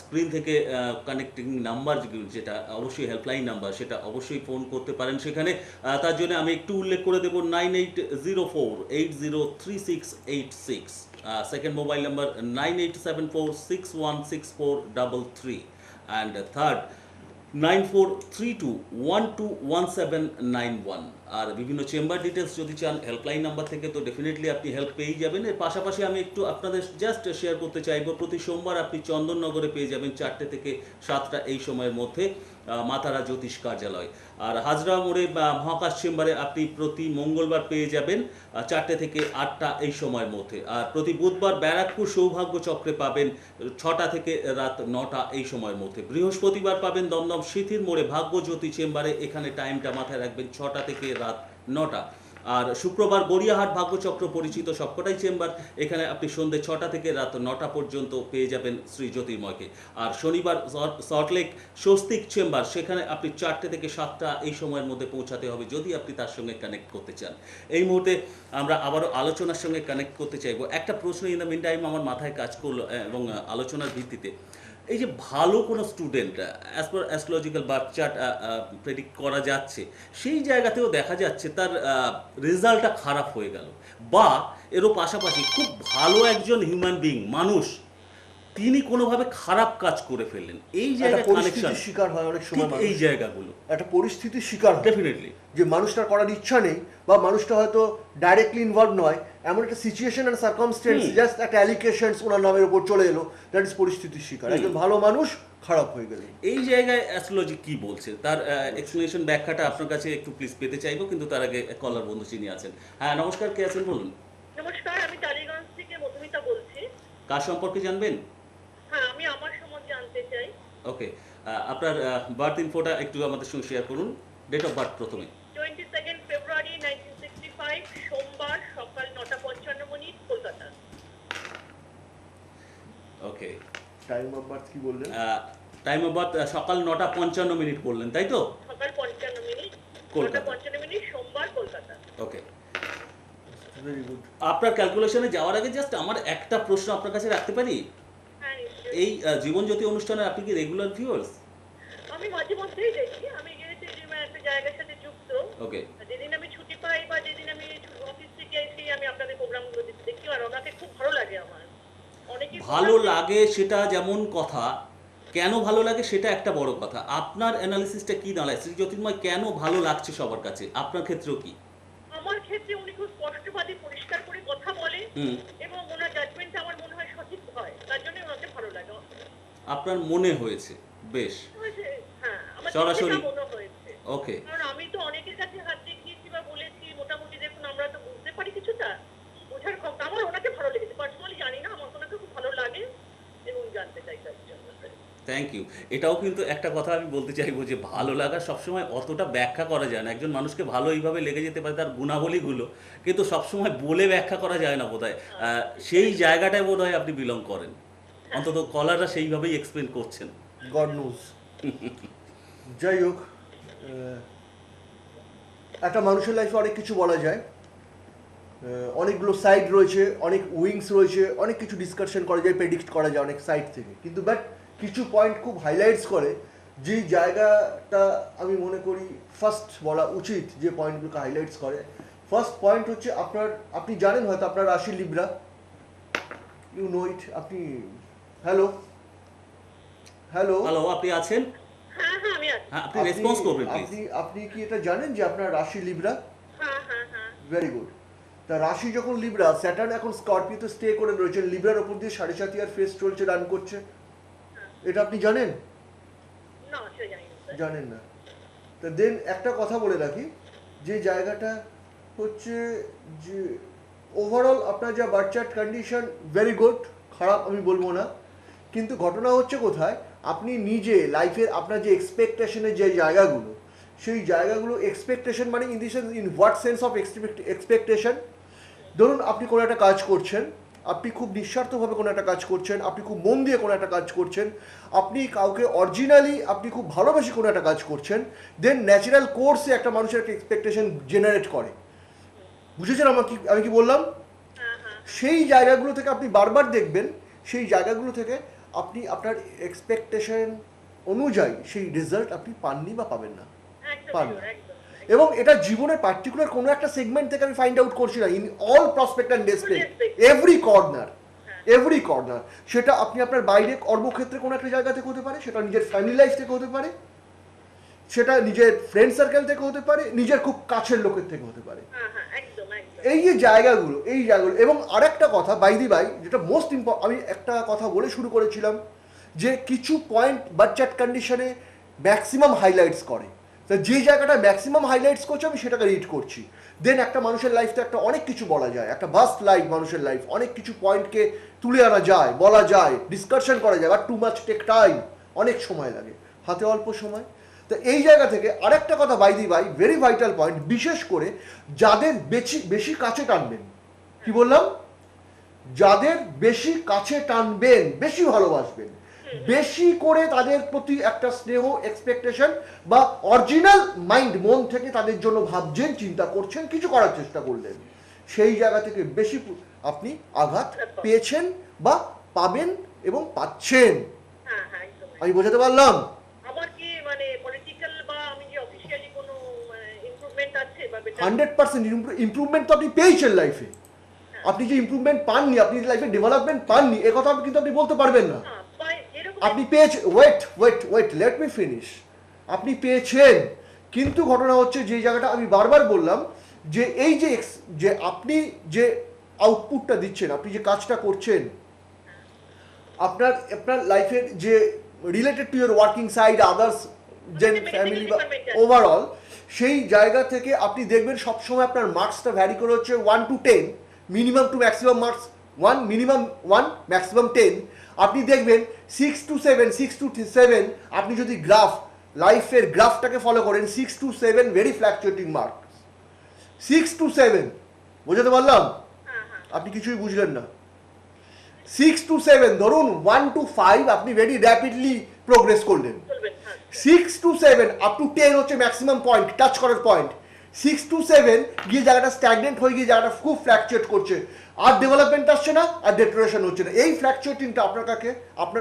স্ক্রিন থেকে কানেক্টিং নাম্বার যেটা অবশ্যই হেল্পলাইন নাম্বার, সেটা অবশ্যই ফোন করতে পারেন সেখানে। তার জন্য আমি একটু উল্লেখ করে দেবো 9804803686, second mobile number 9874616433, and third 9432121791। আর বিভিন্ন চেম্বার ডিটেলস যদি চান হেল্পলাইন নাম্বার থেকে, তো ডেফিনেটলি আপনি হেল্প পেয়েই যাবেন। এর পাশাপাশি আমি একটু আপনাদের জাস্ট শেয়ার করতে চাইবো, প্রতি সোমবার আপনি চন্দননগরে পেয়ে যাবেন 4টে থেকে 7টা এই সময়ের মধ্যে মাতারা জ্যোতিষ কার্যালয়। আর হাজরা মোড়ে মহাকাশ চেম্বারে আপনি প্রতি মঙ্গলবার পেয়ে যাবেন 4টে থেকে 8টা এই সময়ের মধ্যে। আর প্রতি বুধবার ব্যারাকপুর সৌভাগ্য চক্রে পাবেন 6টা থেকে রাত 9টা এই সময়ের মধ্যে। বৃহস্পতিবার পাবেন দমদম সিথির মোড়ে ভাগ্যজ্যোতি চেম্বারে, এখানে টাইমটা মাথায় রাখবেন 6টা থেকে রাত 9টা। আর শুক্রবার গড়িয়াহাট ভাগ্যচক্র পরিচিত সবকটাই চেম্বার, এখানে আপনি সন্ধ্যে 6টা থেকে রাত 9টা পর্যন্ত পেয়ে যাবেন শ্রী জ্যোতির্ময়কে। আর শনিবার সল্টলেক স্বস্তিক চেম্বার, সেখানে আপনি 4টে থেকে 7টা এই সময়ের মধ্যে পৌঁছাতে হবে যদি আপনি তার সঙ্গে কানেক্ট করতে চান। এই মুহূর্তে আমরা আবারও আলোচনার সঙ্গে কানেক্ট করতে চাইবো। একটা প্রশ্ন ইন দ্য মিন টাইম আমার মাথায় কাজ করলো, এবং আলোচনার ভিত্তিতে এই যে ভালো কোনো student as per astrological birth chart predict করা যাচ্ছে, সেই জায়গাতেও দেখা যাচ্ছে তার রেজাল্টটা খারাপ হয়ে গেল, বা এরও পাশাপাশি খুব ভালো একজন হিউম্যান বিং মানুষ তিনি কোনোভাবে খারাপ কাজ করে ফেললেন, এই জায়গায় কানেকশন পরিস্থিতির শিকার হয় অনেক সময় এই জায়গাগুলো একটা পরিস্থিতির শিকার হয় ডেফিনেটলি, যে মানুষটার করার ইচ্ছা নেই, বা মানুষটা হয়তো ডাইরেক্টলি ইনভলভ নয়, এমন একটা সিচুয়েশন এন্ড সার্কামস্টেন্স, জাস্ট একটা অ্যালিগেশনস ওনার নামের উপর চলে এলো, দ্যাট ইজ পরিস্থিতির শিকার। একজন ভালো মানুষ খারাপ হয়ে গেল। এই জায়গায় অ্যাস্ট্রোলজি কি বলছে তার এক্সপ্লেনেশন ব্যাখ্যাটা আপনার কাছে একটু প্লিজ পেতে চাইবো, কিন্তু তার আগে কলার বন্ধু চিনি আছেন। হ্যাঁ নমস্কার, কে আছেন বলুন। নমস্কার, আমি টালিগঞ্জ থেকে মধুমিতা বলছি। কার সম্পর্কে জানবেন? হ্যাঁ, আমি আমার সম্বন্ধে জানতে চাই। ওকে, আপনার বার্থ ইনফোটা একটু আমাদের সঙ্গে শেয়ার করুন। ডেট অফ বার্থ প্রথমে। 22 ফেব্রুয়ারি 1965, সোমবার, সকাল 9:55 কলকাতা। ওকে, টাইম অফ বার্থ কি বললেন? টাইম অফ বার্থ সকাল 9:55 বললেন, তাই তো? সকাল 55, কলকাতা। 9:55, সোমবার, কলকাতা। ওকে, ভেরি গুড। আপনার ক্যালকুলেশনে যাওয়ার আগে জাস্ট আমার একটা প্রশ্ন আপনার কাছে রাখতে পারি? হ্যাঁ, নিশ্চয়ই। এই জীবনজ্যোতি অনুষ্ঠানে আপনি কি রেগুলার ভিউয়ার্স? আমি মাঝে মধ্যেই দেখি। আমি যেহেতু একটা জায়গার সাথে যুক্ত, ওকে, যেদিন আমি ছুটি পাই বা যেদিন আমি অফিস থেকে এসে আমি আপনাদের প্রোগ্রামগুলো দেখি, আর ওনাকে খুব ভালো লাগে আমার। অনেকেই ভালো লাগে সেটা যেমন কথা, কেন ভালো লাগে সেটা একটা বড় কথা। আপনার অ্যানালিসিসটা কি দাঁড়ায়, শ্রী জ্যোতির্ময় কেন ভালো লাগছে সবার কাছে, আপনার ক্ষেত্রেও কি? আমার ক্ষেত্রে উনি খুব স্পষ্টবাদী, পরিষ্কার করে কথা বলে, এবং ওনার জাজমেন্টটা আমার মনে হয় সঠিক হয়, তার জন্য ওনাকে ভালো লাগে। আপনার মনে হয়েছে? বেশ, হ্যাঁ, আমার সরাসরি যেটা মনে হয়েছে। ওকে। কারণ আমি তো অনেকের কাছে হাত দেখিয়েছি বা বলেছি, মোটামুটি দেখুন আমরা তো বুঝতে পারি কিছুটা, বোঝার ক্ষমতা আমার ওনাকে ভালো লেগেছে। পার্সোনালি জানি না, আমার ওনাকে খুব ভালো লাগে এবং জানতে চাই তার জন্য। Thank you. এটাও কিন্তু একটা কথা আমি বলতে চাইবো যে ভালো লাগা সবসময় অতটা ব্যাখ্যা করা যায় না। একজন মানুষকে ভালো এইভাবে লেগে যেতে পারে তার গুণাবলীগুলো, কিন্তু সবসময় বলে ব্যাখ্যা করা যায় না বোধহয়। সেই জায়গাটায় বোধহয় আপনি বিলং করেন, অন্তত কলাররা সেইভাবেই এক্সপ্লেন করছেন। God nose. যাই হোক, একটা মানুষের লাইফে অনেক কিছু বলা যায়, অনেকগুলো সাইড রয়েছে, অনেক উইংস রয়েছে, অনেক কিছু ডিসকাশন করা যায়, প্রেডিক্ট করা যায় অনেক সাইড থেকে, কিন্তু বাট কিছু পয়েন্ট খুব হাইলাইটস করে, যেই জায়গাটা আমি মনে করি ফার্স্ট বলা উচিত, যে পয়েন্টগুলোকে হাইলাইটস করে। ফার্স্ট পয়েন্ট হচ্ছে আপনি জানেন হয়তো আপনার রাশি লিব্রা, ইউ নো ইট। আপনি হ্যালো হ্যালো হ্যালো, আপনি আছেন? হ্যাঁ হ্যাঁ, আমি আছি। হ্যাঁ, আপনি রেসপন্স করবেন প্লিজ। আপনি কি এটা জানেন যে আপনার রাশি লিব্রা? হ্যাঁ হ্যাঁ হ্যাঁ। Very good. তা রাশি যখন লিব্রা, স্যাটার্ন এখন স্করপিওতে স্টে করে রয়েছে, লিব্রার ওপর দিয়ে 7.5 ইয়ার ফেস চলছে, রান করছে, এটা আপনি জানেন? না, সেটা জানি না স্যার। জানেন না? তো দেন একটা কথা বলে রাখি, যে জায়গাটা হচ্ছে যে ওভারঅল আপনার যা birth chart condition very good, খারাপ আমি বলবো না, কিন্তু ঘটনা হচ্ছে কোথায়, আপনি নিজে লাইফের আপনার যে এক্সপেকটেশনের যে জায়গাগুলো, সেই জায়গাগুলো এক্সপেকটেশন মানে in the sense, in what sense of expectation, ধরুন আপনি কোনো একটা কাজ করছেন, আপনি খুব নিঃস্বার্থভাবে কোনো একটা কাজ করছেন, আপনি খুব মন দিয়ে কোনো একটা কাজ করছেন, আপনি কাউকে অরিজিনালি আপনি খুব ভালোবেসে কোনো একটা কাজ করছেন, দেন ন্যাচারাল কোর্সে একটা মানুষের একটা এক্সপেকটেশন জেনারেট করে। বুঝেছেন আমি কি বললাম? সেই জায়গাগুলো থেকে আপনি বারবার দেখবেন, সেই জায়গাগুলো থেকে আপনি আপনার এক্সপেকটেশন অনুযায়ী সেই রেজাল্ট আপনি পাননি বা পাবেন না, পান না। এবং এটা জীবনের পার্টিকুলার কোনো একটা সেগমেন্ট থেকে আমি ফাইন্ড আউট করছি না, in all prospect and respect, every corner, সেটা আপনি আপনার বাইরে কর্মক্ষেত্রে কোনো একটা জায়গা থেকে হতে পারে, সেটা নিজের ফ্যামিলি লাইফ থেকে হতে পারে, সেটা নিজের ফ্রেন্ড সার্কেল থেকে হতে পারে, নিজের খুব কাছের লোকের থেকে হতে পারে। এই যে জায়গাগুলো এবং আরেকটা কথা বাইদি বাই, যেটা মোস্ট ইম্পর্টেন্ট, আমি একটা কথা বলে শুরু করেছিলাম যে কিছু পয়েন্ট বার্থ চার্ট কন্ডিশনে ম্যাক্সিমাম হাইলাইটস করে, তো যে জায়গাটা ম্যাক্সিমাম হাইলাইটস করছে আমি সেটাকে রিড করছি। দেন একটা মানুষের লাইফে একটা অনেক কিছু বলা যায়, একটা ভাস্ট লাইফ মানুষের লাইফ, অনেক কিছু পয়েন্টকে তুলে আনা যায়, বলা যায়, ডিসকাশন করা যায়, but too much take time, অনেক সময় লাগে, হাতে অল্প সময়। তো এই জায়গা থেকে আরেকটা কথা বাইদি ভাই, ভেরি ভাইটাল পয়েন্ট, বিশেষ করে যাদের বেশি কাছে টানবেন, কি বললাম, যাদের বেশি কাছে টানবেন, বেশি ভালোবাসবেন, বেশি করে তাদের প্রতি একটা স্নেহ এক্সপেকটেশন বা অরিজিনাল মাইন্ড, মন থেকে তাদের জন্য ভাবছেন, চিন্তা করছেন, কিছু করার চেষ্টা করলেন, সেই জায়গা থেকে বেশি আপনি আঘাত পেয়েছেন বা পাবেন এবং পাচ্ছেন। আমি বোঝাতে পারলাম? আমার কি মানে পলিটিক্যাল বা আমি যে অফিশিয়ালি কোনো ইমপ্রুভমেন্ট আছে বা 100% ইমপ্রুভমেন্ট তো আপনি পেয়েছেন লাইফে। আপনি যে ইমপ্রুভমেন্ট পাননি, আপনি যে লাইফে ডেভেলপমেন্ট পাননি, এ কথা কিন্তু আপনি বলতে পারবেন না। আপনি পেয়েছেন, ওয়েট লেট মি ফিনিশ, আপনি পেয়েছেন, কিন্তু ঘটনা হচ্ছে যে জায়গাটা আমি বারবার বললাম যে এই যে আপনি যে আউটপুটটা দিচ্ছেন, আপনি যে কাজটা করছেন, আপনার লাইফের যে related to your working side, others then family বা ওভারঅল, সেই জায়গা থেকে আপনি দেখবেন সবসময় আপনার মার্কসটা ভ্যারি করে হচ্ছে 1 to 10, minimum to maximum marks 1, minimum 1, maximum 10। আপনি দেখবেন 6 to 7 আপনি যদি লাইফের গ্রাফটাকে ফলো করেন, 6 to 7 very fluctuating marks, 6 to 7, বোঝাতে পারলাম? আপনি কিছুই বুঝলেন না। 6 to 7, ধরুন 1 to 5 আপনি ভেরি র্যাপিডলি প্রোগ্রেস করলেন, 6 to 7 আপ টু 10 হচ্ছে ম্যাক্সিমাম পয়েন্ট, টাচ করার পয়েন্ট। 6 to 7 গিয়ে জায়গাটা স্ট্যাগনেন্ট হয়ে গিয়ে জায়গাটা খুব ফ্ল্যাকচুয়েট করছে, আর ডেভেলপমেন্ট আসছে না, আর ডেটোরেশন হচ্ছে না। এই ফ্ল্যাকচুয়েটিংটা আপনার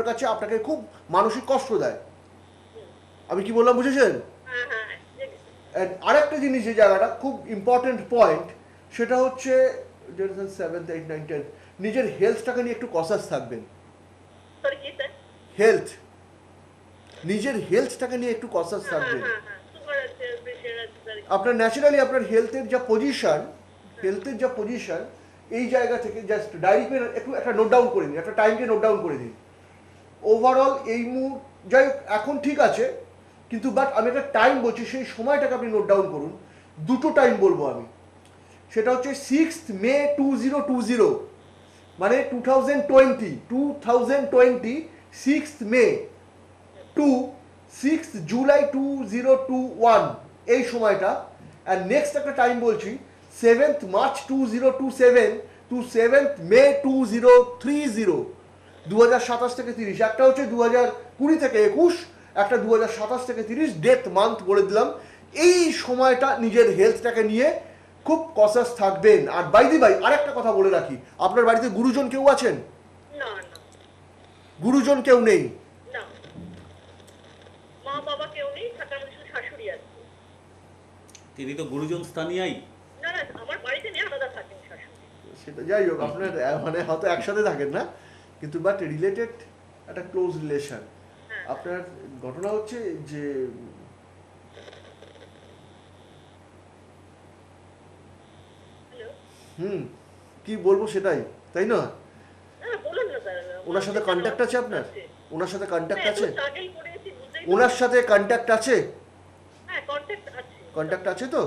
কাছে আপনাকে খুব মানসিক কষ্ট দেয়। আমি কি বললাম, বুঝেছেন? আরেকটা জিনিস, যে জায়গাটা খুব ইম্পর্টেন্ট পয়েন্ট, সেটা হচ্ছে 7th 8th 9th 10th, নিজের হেলথটাকে নিয়ে একটু কনসাস থাকবেন। হেলথ, নিজের হেলথটাকে নিয়ে একটু কনসাস থাকবেন। আপনার ন্যাচারালি আপনার হেলথের যা পজিশন, এই জায়গা থেকে জাস্ট ডায়েরি পেন একটু একটা নোট ডাউন করে দিন, একটা টাইমকে নোট ডাউন করে দিন। ওভারঅল এই যাই হোক এখন ঠিক আছে, কিন্তু বাট আমি একটা টাইম বলছি, সেই সময়টাকে আপনি নোট ডাউন করুন। দুটো টাইম বলবো আমি, সেটা হচ্ছে 6th May 2020, মানে 2020 6th May two 6th July 2021, এই সময়টা। আর নেক্সট একটা টাইম বলছি, 7th March 2027 two 7th May 2030, 2027 থেকে 30। একটা হচ্ছে 2020 থেকে 21, একটা 2027 থেকে 30, ডেথ মান্থ বলে দিলাম। এই সময়টা নিজের হেলথটাকে নিয়ে খুব কনসাস থাকবেন। আর বাইদি ভাই আরেকটা কথা বলে রাখি, আপনার বাড়িতে গুরুজন কেউ আছেন? না, গুরুজন কেউ নেই? না, মা বাবা কেউ নেই, থাকার মধ্যে শুধু শাশুড়ি আছে। তিনি তো গুরুজন স্থানীয়াই। না, আমার বাড়িতে নেই, আলাদা থাকেন শাশুড়ি। সেটা যাই হোক, আপনার মানে হয়তো একসাথে থাকেন না, কিন্তু বাট রিলেটেড, একটা ক্লোজ রিলেশন। আপনার ঘটনা হচ্ছে যে কি বলবো সেটাই, তাই না? ওনার সাথে কন্ট্যাক্ট আছে আপনার? ওনার সাথে কন্ট্যাক্ট আছে? ওনার সাথে কন্ট্যাক্ট আছে? কন্ট্যাক্ট আছে। কন্ট্যাক্ট আছে তো?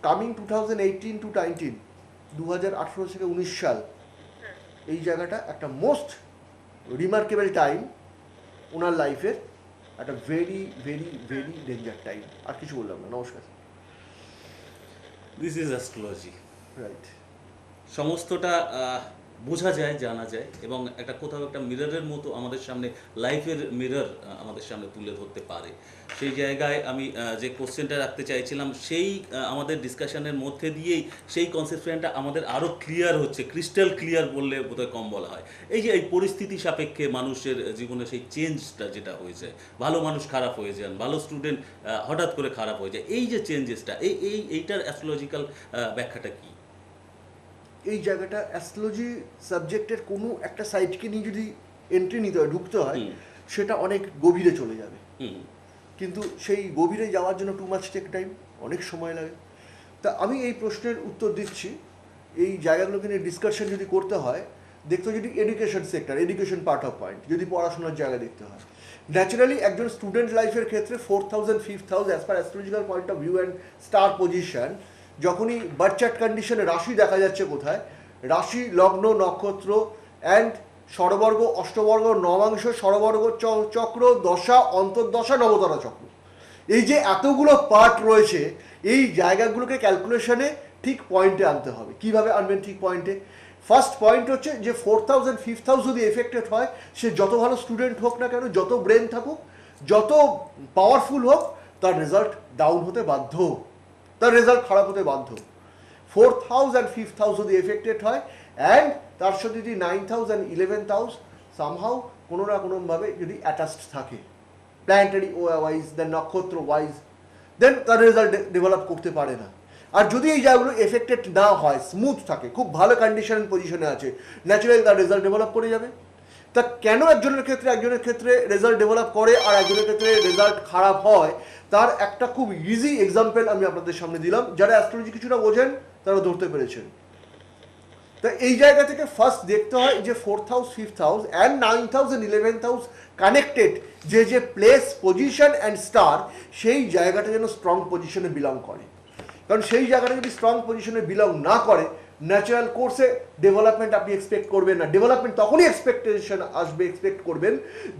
কামিং 2018 টু 19, 2018 থেকে 19 সাল, হ্যাঁ। এই জায়গাটা একটা মোস্ট রিমার্কেবল টাইম ওনার লাইফের, একটা very very very danger time. আর কিছু বললাম না, নমস্কার। This is astrology. রাইট। সমস্তটা বোঝা যায়, জানা যায়, এবং একটা কোথাও একটা মিররের মতো আমাদের সামনে, লাইফের মিরর আমাদের সামনে তুলে ধরতে পারে। সেই জায়গায় আমি যে কোশ্চেনটা রাখতে চাইছিলাম, সেই আমাদের ডিসকাশনের মধ্যে দিয়েই সেই কনসেপ্টটা আমাদের আরও ক্লিয়ার হচ্ছে, ক্রিস্টাল ক্লিয়ার বললে বোধহয় কম বলা হয়। এই যে এই পরিস্থিতি সাপেক্ষে মানুষের জীবনে সেই চেঞ্জটা যেটা হয়ে যায়, ভালো মানুষ খারাপ হয়ে যান, ভালো স্টুডেন্ট হঠাৎ করে খারাপ হয়ে যায়, এই যে চেঞ্জেসটা, এইটার অ্যাস্ট্রোলজিক্যাল ব্যাখ্যাটা কী? এই জায়গাটা অ্যাস্ট্রোলজি সাবজেক্টের কোনো একটা সাইটকে নিয়ে যদি এন্ট্রি নিতে হয়, ঢুকতে হয়, সেটা অনেক গভীরে চলে যাবে। কিন্তু সেই গভীরে যাওয়ার জন্য টু মাচ টেক টাইম, অনেক সময় লাগে। তা আমি এই প্রশ্নের উত্তর দিচ্ছি, এই জায়গাগুলোকে নিয়ে ডিসকাশন যদি করতে হয়, দেখতে হয় যদি education sector, education part of point, যদি পড়াশোনার জায়গা দেখতে হয়, ন্যাচারালি একজন স্টুডেন্ট লাইফের ক্ষেত্রে 4th house and 5th house as per astrological point of view and star position, যখনই বার্থ চার্ট কন্ডিশনে রাশি দেখা যাচ্ছে কোথায়, রাশি, লগ্ন, নক্ষত্র অ্যান্ড ষড়বর্গ, অষ্টবর্গ, নবাংশ, ষড়বর্গ চক্র, দশা, অন্তর্দশা, নবতারা চক্র, এই যে এতগুলো পার্ট রয়েছে, এই জায়গাগুলোকে ক্যালকুলেশনে ঠিক পয়েন্টে আনতে হবে। কিভাবে আনবেন ঠিক পয়েন্টে? ফার্স্ট পয়েন্ট হচ্ছে যে 4th house and 5th house যদি এফেক্টেড হয়, সে যত ভালো স্টুডেন্ট হোক না কেন, যত ব্রেন থাকুক, যত পাওয়ারফুল হোক, তার রেজাল্ট ডাউন হতে বাধ্য, তার রেজাল্ট খারাপ হতে বাধ্য। 4th house and 5th house যদি এফেক্টেড হয়, অ্যান্ড তার সাথে যদি 9th house and 11th house somehow কোনো না কোনোভাবে যদি অ্যাটাচড থাকে, প্ল্যানেটারি ওয়াইজ, দেন নক্ষত্র ওয়াইজ, দেন তার রেজাল্ট ডেভেলপ করতে পারে না। আর যদি এই জায়গাগুলো এফেক্টেড না হয়, স্মুথ থাকে, খুব ভালো কন্ডিশন পজিশনে আছে, ন্যাচারালি তার রেজাল্ট ডেভেলপ করে যাবে। তা কেন একজনের ক্ষেত্রে রেজাল্ট ডেভেলপ করে আর একজনের ক্ষেত্রে রেজাল্ট খারাপ হয়, তার একটা খুব ইজি এক্সাম্পল আমি আপনাদের সামনে দিলাম। যারা অ্যাস্ট্রোলজি কিছুটা বোঝেন তারা ধরতে পেরেছেন। তা এই জায়গা থেকে ফার্স্ট দেখতে হয় যে 4th house, 5th house and 9th house and 11th house connected যে প্লেস, পজিশন অ্যান্ড স্টার, সেই জায়গাটা যেন স্ট্রং পজিশনে বিলং করে। কারণ সেই জায়গাটা যদি স্ট্রং পজিশনে বিলং না করে, ন্যাচারাল কোর্সে ডেভেলপমেন্ট আপনি এক্সপেক্ট করবেন না। ডেভেলপমেন্ট তখনই এক্সপেক্ট করবেন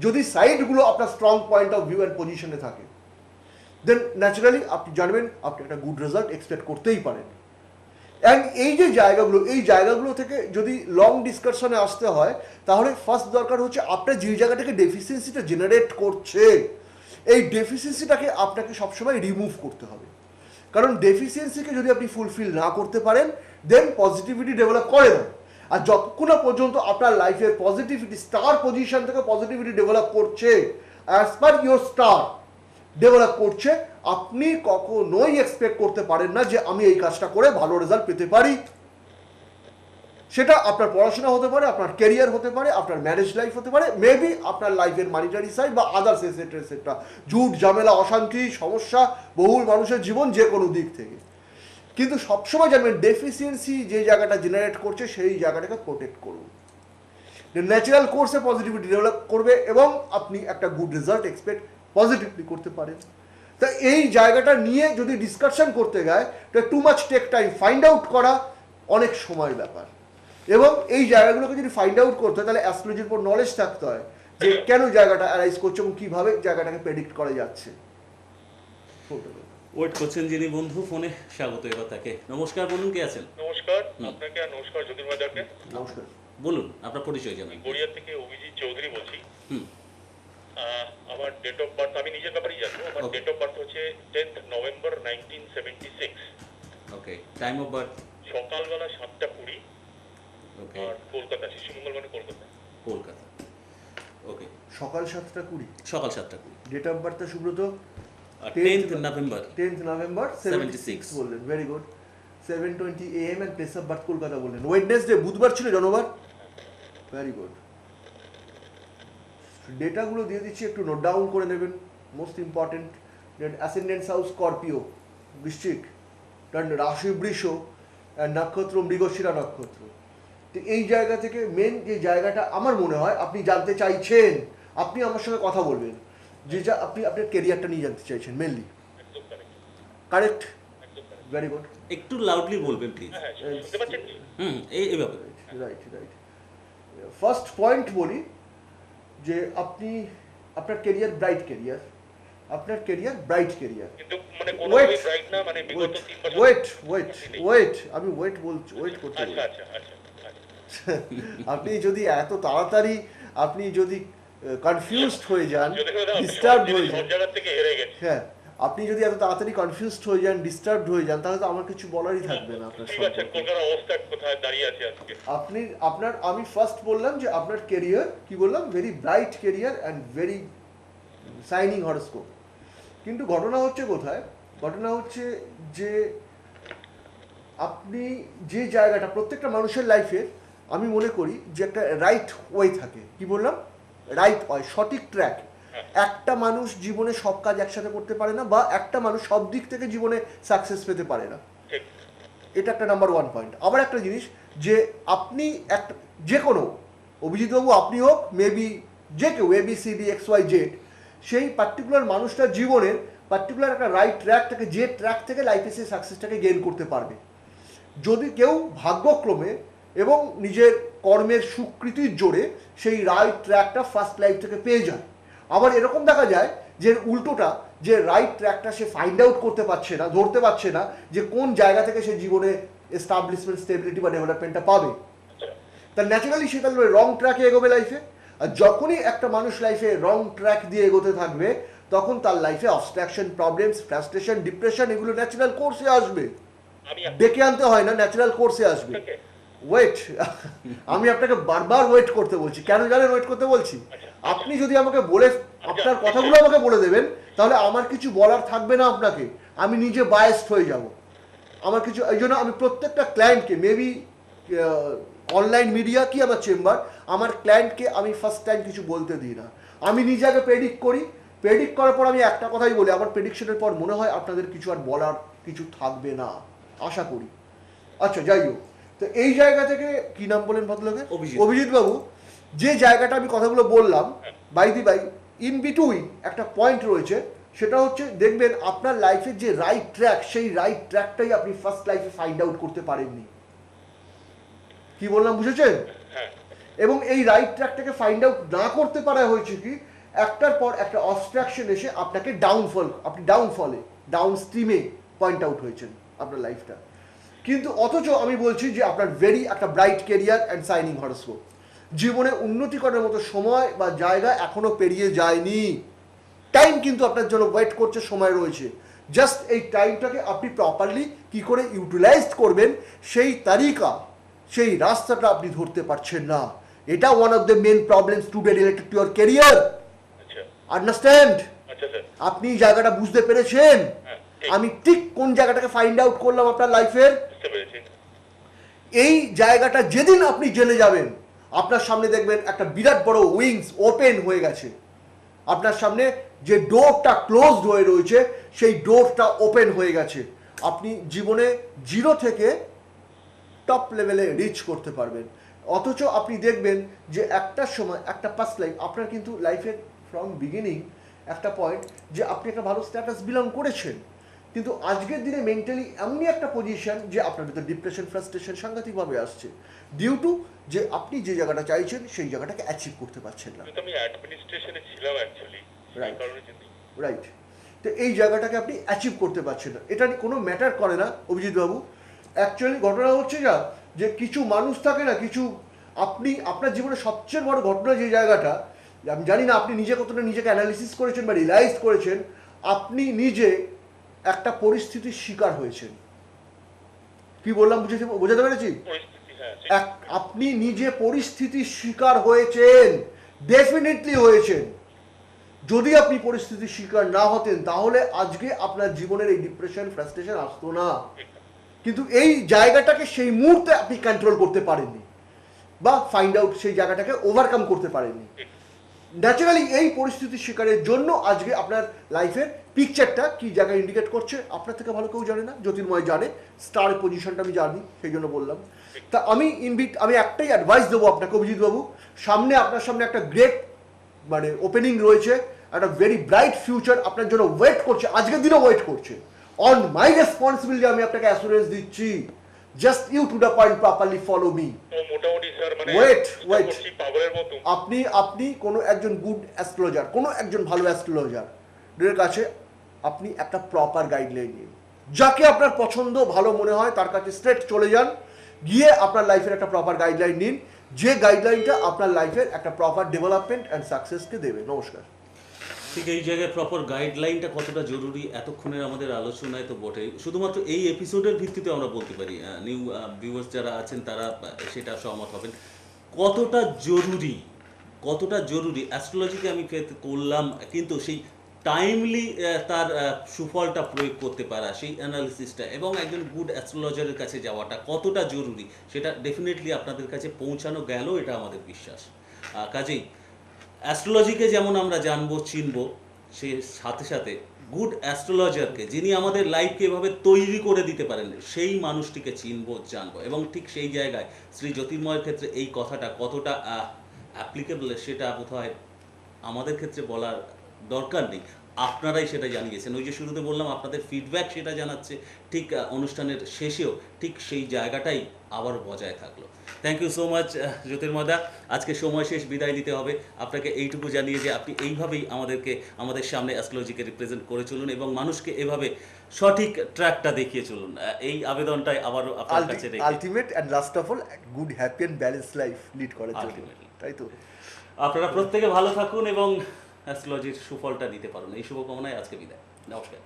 যদি সাইডগুলো আপনার strong point of view and পজিশনে থাকে, দেন ন্যাচারালি আপনি জানবেন আপনি একটা গুড রেজাল্ট এক্সপেক্ট করতেই পারেন। অ্যান্ড এই যে জায়গাগুলো, এই জায়গাগুলো থেকে যদি লং ডিসকাশনে আসতে হয়, তাহলে ফার্স্ট দরকার হচ্ছে আপনার যে জায়গাটাকে ডেফিসিয়েন্সিটা জেনারেট করছে, এই ডেফিসিয়েন্সিটাকে আপনাকে সবসময় রিমুভ করতে হবে। কারণ ডেফিসিয়েন্সিকে যদি আপনি ফুলফিল না করতে পারেন, দেন পজিটিভিটি ডেভেলপ করে না। আর যতক্ষণ না পর্যন্ত আপনার লাইফের পজিটিভিটি, স্টার পজিশন থেকে পজিটিভিটি ডেভেলপ করছে, as per your star develop করছে, আপনি কখনোই এক্সপেক্ট করতে পারেন না যে আমি এই কাজটা করে ভালো রেজাল্ট পেতে পারি। সেটা আপনার পড়াশোনা হতে পারে, আপনার ক্যারিয়ার হতে পারে, আপনার ম্যারেজ লাইফ হতে পারে, মেবি আপনার লাইফের মানিটারি সাইড বা আদার্স এটসেট্রা, ঝুট, ঝামেলা, অশান্তি, সমস্যা, বহুল মানুষের জীবন যে কোনো দিক থেকে। কিন্তু সবসময় জানবেন ডেফিসিয়েন্সি যে জায়গাটা জেনারেট করছে, সেই জায়গাটাকে প্রোটেক্ট করুন। ন্যাচারাল কোর্সে পজিটিভিটি ডেভেলপ করবে এবং আপনি একটা গুড রেজাল্ট এক্সপেক্ট পজিটিভলি করতে পারেন। তা এই জায়গাটা নিয়ে যদি ডিসকাশন করতে যায়, তো too much take time, find out করা অনেক সময়ের ব্যাপার। এবং এই জায়গাগুলোকে যদি ফাইন্ড আউট করতে হয়, তাহলে অ্যাস্ট্রোলজির উপর নলেজ থাকতে হয় যে কেন জায়গাটা অ্যারাইজ করছে এবং কীভাবে জায়গাটাকে প্রেডিক্ট করা যাচ্ছে। ওয়েট করছেন যিনি বন্ধু, ফোনে স্বাগত এবার তাকে। নমস্কার, বলুন কে আছেন? নমস্কার আপনাকে, আর নমস্কার জ্যোতির্ময়দাকে। নমস্কার। বলুন আপনার পরিচয় জানান। গড়িয়া থেকে অভিজিৎ চৌধুরী বলছি। হুম। আমার ডেট অফ বার্থ আমি নিজের ব্যাপারেই জানবো। আমার Okay. ডেট অফ বার্থ হচ্ছে 10th November 1976, okay, time of birth? সকালবেলা 7:20, ওকে, আর কলকাতা, শিশুমঙ্গল মানে কলকাতা। কলকাতা। ওকে, সকাল 7:20, সকাল 7:20। ডেট অফ বার্থটা Subrata 10th November 10th November 76 বললেন। Very good. 7:20 AM and place of birth Kolkata বললেন। ওয়েডনেসডে, বুধবার ছিল জন্মবার। Very good. ডেটাগুলো দিয়ে দিচ্ছি, একটু নোট ডাউন করে নেবেন, most important. Ascendance house Scorpio, বৃশ্চিক, রাশি বৃষ, নক্ষত্র মৃগশিরা নক্ষত্র। তো এই জায়গা থেকে মেন যে জায়গাটা আমার মনে হয় আপনি জানতে চাইছেন, আপনি আমার সঙ্গে কথা বলবেন যে যা আপনি আপনার কেরিয়ারটা নিয়ে জানতে চাইছেন মেনলি, একদম correct, কারেক্ট? একদম correct। Very good. একটু লাউডলি বলবেন প্লিজ। হ্যাঁ, শুনতে পাচ্ছেন কি? এইভাবে। Right right. ফার্স্ট পয়েন্ট বলি যে আপনি আপনার কেরিয়ার ব্রাইট কেরিয়ার, আপনার কেরিয়ার ব্রাইট কেরিয়ার। কিন্তু মানে কোনো Wait. রাইট না, মানে বিগত 3 বছর। ওয়েট আমি ওয়েট বলছি, ওয়েট করতে আচ্ছা বলছি। আচ্ছা আচ্ছা আচ্ছা। আপনি যদি এত তাড়াতাড়ি আপনি যদি কনফিউজড হয়ে যান, যদি কোনো ডিস্টার্বড হয়ে সব যান, জায়গা থেকে হেরে গেছে। হ্যাঁ আপনি যদি এত তাড়াতাড়ি কনফিউজড হয়ে যান, ডিস্টার্বড হয়ে যান, তাহলে তো আমার কিছু বলারই থাকবে না আপনার ঠিক আছে, সম্পর্কে। কলকাতার অবস্থা কোথায় দাঁড়িয়ে আছে আজকে? আমি ফার্স্ট বললাম যে আপনার কেরিয়ার, কি বললাম, very bright career and very signing horoscope. কিন্তু ঘটনা হচ্ছে কোথায়? ঘটনা হচ্ছে যে আপনি যে জায়গাটা প্রত্যেকটা মানুষের লাইফে আমি মনে করি যে একটা রাইট ওয়ে থাকে, কি বললাম, রাইট ওয়ে, সঠিক ট্র্যাক। একটা মানুষ জীবনে সব কাজ একসাথে করতে পারে না, বা একটা মানুষ সব দিক থেকে জীবনে সাকসেস পেতে পারে না। ঠিক। এটা একটা নাম্বার ওয়ান পয়েন্ট। আবার একটা জিনিস যে আপনি একটা যে কোনো, অভিজিৎবাবু আপনি হোক, মেবি যে কেউ ABCD XYZ, সেই পার্টিকুলার মানুষটার জীবনের পার্টিকুলার একটা রাইট ট্র্যাক থাকে, যে ট্র্যাক থেকে লাইফে সে সাকসেসটাকে গেইন করতে পারবে। যদি কেউ ভাগ্যক্রমে এবং নিজের কর্মের স্বীকৃতির জোরে সেই রাইট ট্র্যাকটা ফার্স্ট লাইফ থেকে পেয়ে যায়। আবার এরকম দেখা যায় যে উল্টোটা, যে রাইট ট্র্যাকটা সে ফাইন্ড আউট করতে পারছে না, ধরতে পারছে না যে কোন জায়গা থেকে সে জীবনে এস্টাবলিশমেন্ট, স্টেবিলিটি বা ডেভেলপমেন্টটা পাবে। তার ন্যাচারালি সে তাহলে রং ট্র্যাকে এগোবে লাইফে। আর যখনই একটা মানুষ লাইফে রং ট্র্যাক দিয়ে এগোতে থাকবে, তখন তার লাইফে অবস্ট্রাকশন, প্রবলেমস, ফ্রাস্ট্রেশন, ডিপ্রেশন, এগুলো ন্যাচারাল কোর্সে আসবে, আমি ডেকে আনতে হয় না, ন্যাচারাল কোর্সে আসবে। ওয়েট, আমি আপনাকে বারবার ওয়েট করতে বলছি। কেন জানেন ওয়েট করতে বলছি? আপনি যদি আমাকে বলে, আপনার কথাগুলো আমাকে বলে দেবেন, তাহলে আমার কিছু বলার থাকবে না আপনাকে, আমি নিজে বায়াসড হয়ে যাব। আমার কিছু, এই জন্য আমি প্রত্যেকটা ক্লায়েন্টকে, মেবি অনলাইন মিডিয়া কি আমার চেম্বার, আমার ক্লায়েন্টকে আমি ফার্স্ট টাইম কিছু বলতে দিই না। আমি নিজে আগে প্রেডিক্ট করি, প্রেডিক্ট করার পর আমি একটা কথাই বলি, আমার প্রেডিকশনের পর মনে হয় আপনাদের কিছু আর বলার কিছু থাকবে না, আশা করি। আচ্ছা যাই হোক, তো এই জায়গা থেকে, কি নাম বলেন ভদ্রলোকের? অভিজিৎ বাবু। যে জায়গাটা আমি কথাগুলো বললাম, বাই ইন বিটুইন একটা পয়েন্ট রয়েছে, সেটা হচ্ছে দেখবেন আপনার লাইফের যে রাইট ট্র্যাক, সেই রাইট ট্র্যাকটাই আপনি ফার্স্ট লাইফে ফাইন্ড আউট করতে পারেননি। কি বললাম বুঝেছেন? এবং এই রাইট ট্র্যাকটাকে ফাইন্ড আউট না করতে পারা হয়েছে কি, একটার পর একটা অবস্ট্রাকশন এসে আপনাকে আপনি ডাউন স্ট্রিমে পয়েন্ট আউট হয়েছেন আপনার লাইফটা। কিন্তু অথচ আমি বলছি যে আপনার ভেরি একটা bright career and signing horoscope. জীবনে উন্নতি করার মতো সময় বা জায়গা এখনো পেরিয়ে যায়নি। টাইম কিন্তু আপনার জন্য ওয়েট করছে, সময় রয়েছে। জাস্ট এই টাইমটাকে আপনি প্রপারলি কি করে ইউটিলাইজ করবেন, সেই তালিকা, সেই রাস্তাটা আপনি ধরতে পারছেন না। এটা one of the main problems today related to your career. Understand? আপনি জায়গাটা বুঝতে পেরেছেন? আমি ঠিক কোন জায়গাটাকে ফাইন্ড আউট করলাম আপনার লাইফের। এই জায়গাটা যেদিন আপনি জেনে যাবেন, আপনার সামনে দেখবেন একটা বিরাট বড় উইংস ওপেন হয়ে গেছে। আপনার সামনে যে ডোরটা ক্লোজড হয়ে রয়েছে, সেই ডোরটা ওপেন হয়ে গেছে। আপনি জীবনে জিরো থেকে টপ লেভেলে রিচ করতে পারবেন। অথচ আপনি দেখবেন যে একটা সময়, একটা পাস্ট লাইফ, আপনার কিন্তু লাইফের ফ্রম বিগিনিং একটা পয়েন্ট যে আপনি একটা ভালো স্ট্যাটাস বিলং করেছেন, কিন্তু আজকের দিনে মেন্টালি এমনই একটা পজিশন যে আপনার ভিতরে ডিপ্রেশন, ফ্রাস্ট্রেশন সাংঘাতিকভাবে আসছে, ডিউ টু যে আপনি যে জায়গাটা চাইছেন সেই জায়গাটাকে অ্যাচিভ করতে পারছেন না। আমি অ্যাডমিনিস্ট্রেশনে ছিলাম অ্যাকচুয়ালি, রাইট কারণে যদি রাইট। তো এই জায়গাটাকে আপনি অ্যাচিভ করতে পারছেন না, এটা কোনো ম্যাটার করে না অভিজিৎবাবু। অ্যাকচুয়ালি ঘটনা হচ্ছে যা, যে কিছু মানুষ থাকে না, কিছু, আপনি আপনার জীবনে সবচেয়ে বড় ঘটনা যে জায়গাটা, আমি জানি না আপনি নিজে কতটা নিজেকে অ্যানালিসিস করেছেন বা রিয়েলাইজ করেছেন, আপনি নিজে একটা পরিস্থিতির শিকার হয়েছেন। কি বললাম বোঝাতে পেরেছি? আপনি নিজে পরিস্থিতির শিকার হয়েছেন, ডেফিনেটলি হয়েছেন। যদি আপনি পরিস্থিতির শিকার না হতেন, তাহলে আজকে আপনার জীবনের এই ডিপ্রেশন, ফ্রাস্ট্রেশন আসতো না। কিন্তু এই জায়গাটাকে সেই মুহূর্তে আপনি কন্ট্রোল করতে পারেননি, বা ফাইন্ড আউট সেই জায়গাটাকে ওভারকাম করতে পারেননি। ন্যাচারালি এই পরিস্থিতির শিকারের জন্য আজকে আপনার লাইফের পিকচারটা কি জায়গায় ইন্ডিকেট করছে, আপনার থেকে ভালো কেউ জানে না, জ্যোতির্ময় জানে, স্টার পজিশনটা আমি জানি, সেই জন্য বললাম। তা আমি একটাই অ্যাডভাইস দেবো আপনাকে অভিজিৎবাবু, আপনার সামনে একটা গ্রেট ওপেনিং রয়েছে, একটা ভেরি ব্রাইট ফিউচার আপনার জন্য ওয়েট করছে, আজকের দিনও ওয়েট করছে। অন মাই রেসপন্সিবিলিটি আমি আপনাকে অ্যাসুরেন্স দিচ্ছি, just you to the point properly follow me. তো মোটামুটি স্যার মানে Wait. করছি পাগলের মতো। আপনি কোনো একজন গুড অ্যাস্ট্রোলজার, কোনো একজন ভালো অ্যাস্ট্রোলজারের কাছে আপনি একটা প্রপার গাইডলাইন নিন, যাকে আপনার পছন্দ ভালো মনে হয় তার কাছে স্ট্রেট চলে যান, গিয়ে আপনার লাইফের একটা প্রপার গাইডলাইন নিন, যে গাইডলাইনটা আপনার লাইফের একটা প্রপার ডেভেলপমেন্ট অ্যান্ড সাকসেসকে দেবে। নমস্কার। ঠিক এই জায়গায় প্রপার গাইডলাইনটা কতটা জরুরি এতক্ষণের আমাদের আলোচনায় তো বটেই, শুধুমাত্র এই এপিসোডের ভিত্তিতে আমরা বলতে পারি, নিউ ভিউয়ার্স যারা আছেন তারা সেটা সহমত হবেন। কতটা জরুরি অ্যাস্ট্রোলজিকে আমি করলাম, কিন্তু সেই টাইমলি তার সুফলটা প্রয়োগ করতে পারা, সেই অ্যানালিসিসটা এবং একজন গুড অ্যাস্ট্রোলজারের কাছে যাওয়াটা কতটা জরুরি সেটা ডেফিনেটলি আপনাদের কাছে পৌঁছানো গেল, এটা আমাদের বিশ্বাস। কাজেই অ্যাস্ট্রোলজিকে যেমন আমরা জানবো চিনবো, সে সাথে সাথে গুড অ্যাস্ট্রোলজারকে যিনি আমাদের লাইফকে এভাবে তৈরি করে দিতে পারেন সেই মানুষটিকে চিনবো জানবো। এবং ঠিক সেই জায়গায় শ্রী জ্যোতির্ময়ের ক্ষেত্রে এই কথাটা কতটা অ্যাপ্লিকেবল সেটা বোধহয় আমাদের ক্ষেত্রে বলার দরকার নেই, আপনারাই সেটা জানিয়েছেন। ওই যে শুরুতে বললাম আপনাদের ফিডব্যাক সেটা জানাচ্ছে, ঠিক অনুষ্ঠানের শেষেও ঠিক সেই জায়গাটাই আবার বজায় থাকলো। থ্যাংক ইউ সো মাচ জ্যোতির্ময়দা। আজকে সময় শেষ, বিদায় নিতে হবে। আপনাকে এইটুকু জানিয়ে যে আপনি এইভাবেই আমাদের সামনে অ্যাস্ট্রোলজিকে রিপ্রেজেন্ট করে চলুন এবং মানুষকে এভাবে সঠিক ট্র্যাকটা দেখিয়ে চলুন, এই আবেদনটাই আবারও আপনার কাছে রেখে ultimate and last of all good happy and balance life lead করার জন্য, Ultimately. তাই তো? আপনারা প্রত্যেকে ভালো থাকুন এবং অ্যাস্ট্রোলজির সুফলটা নিতে পারুন, এই শুভকামনায় আজকে বিদায়। নমস্কার।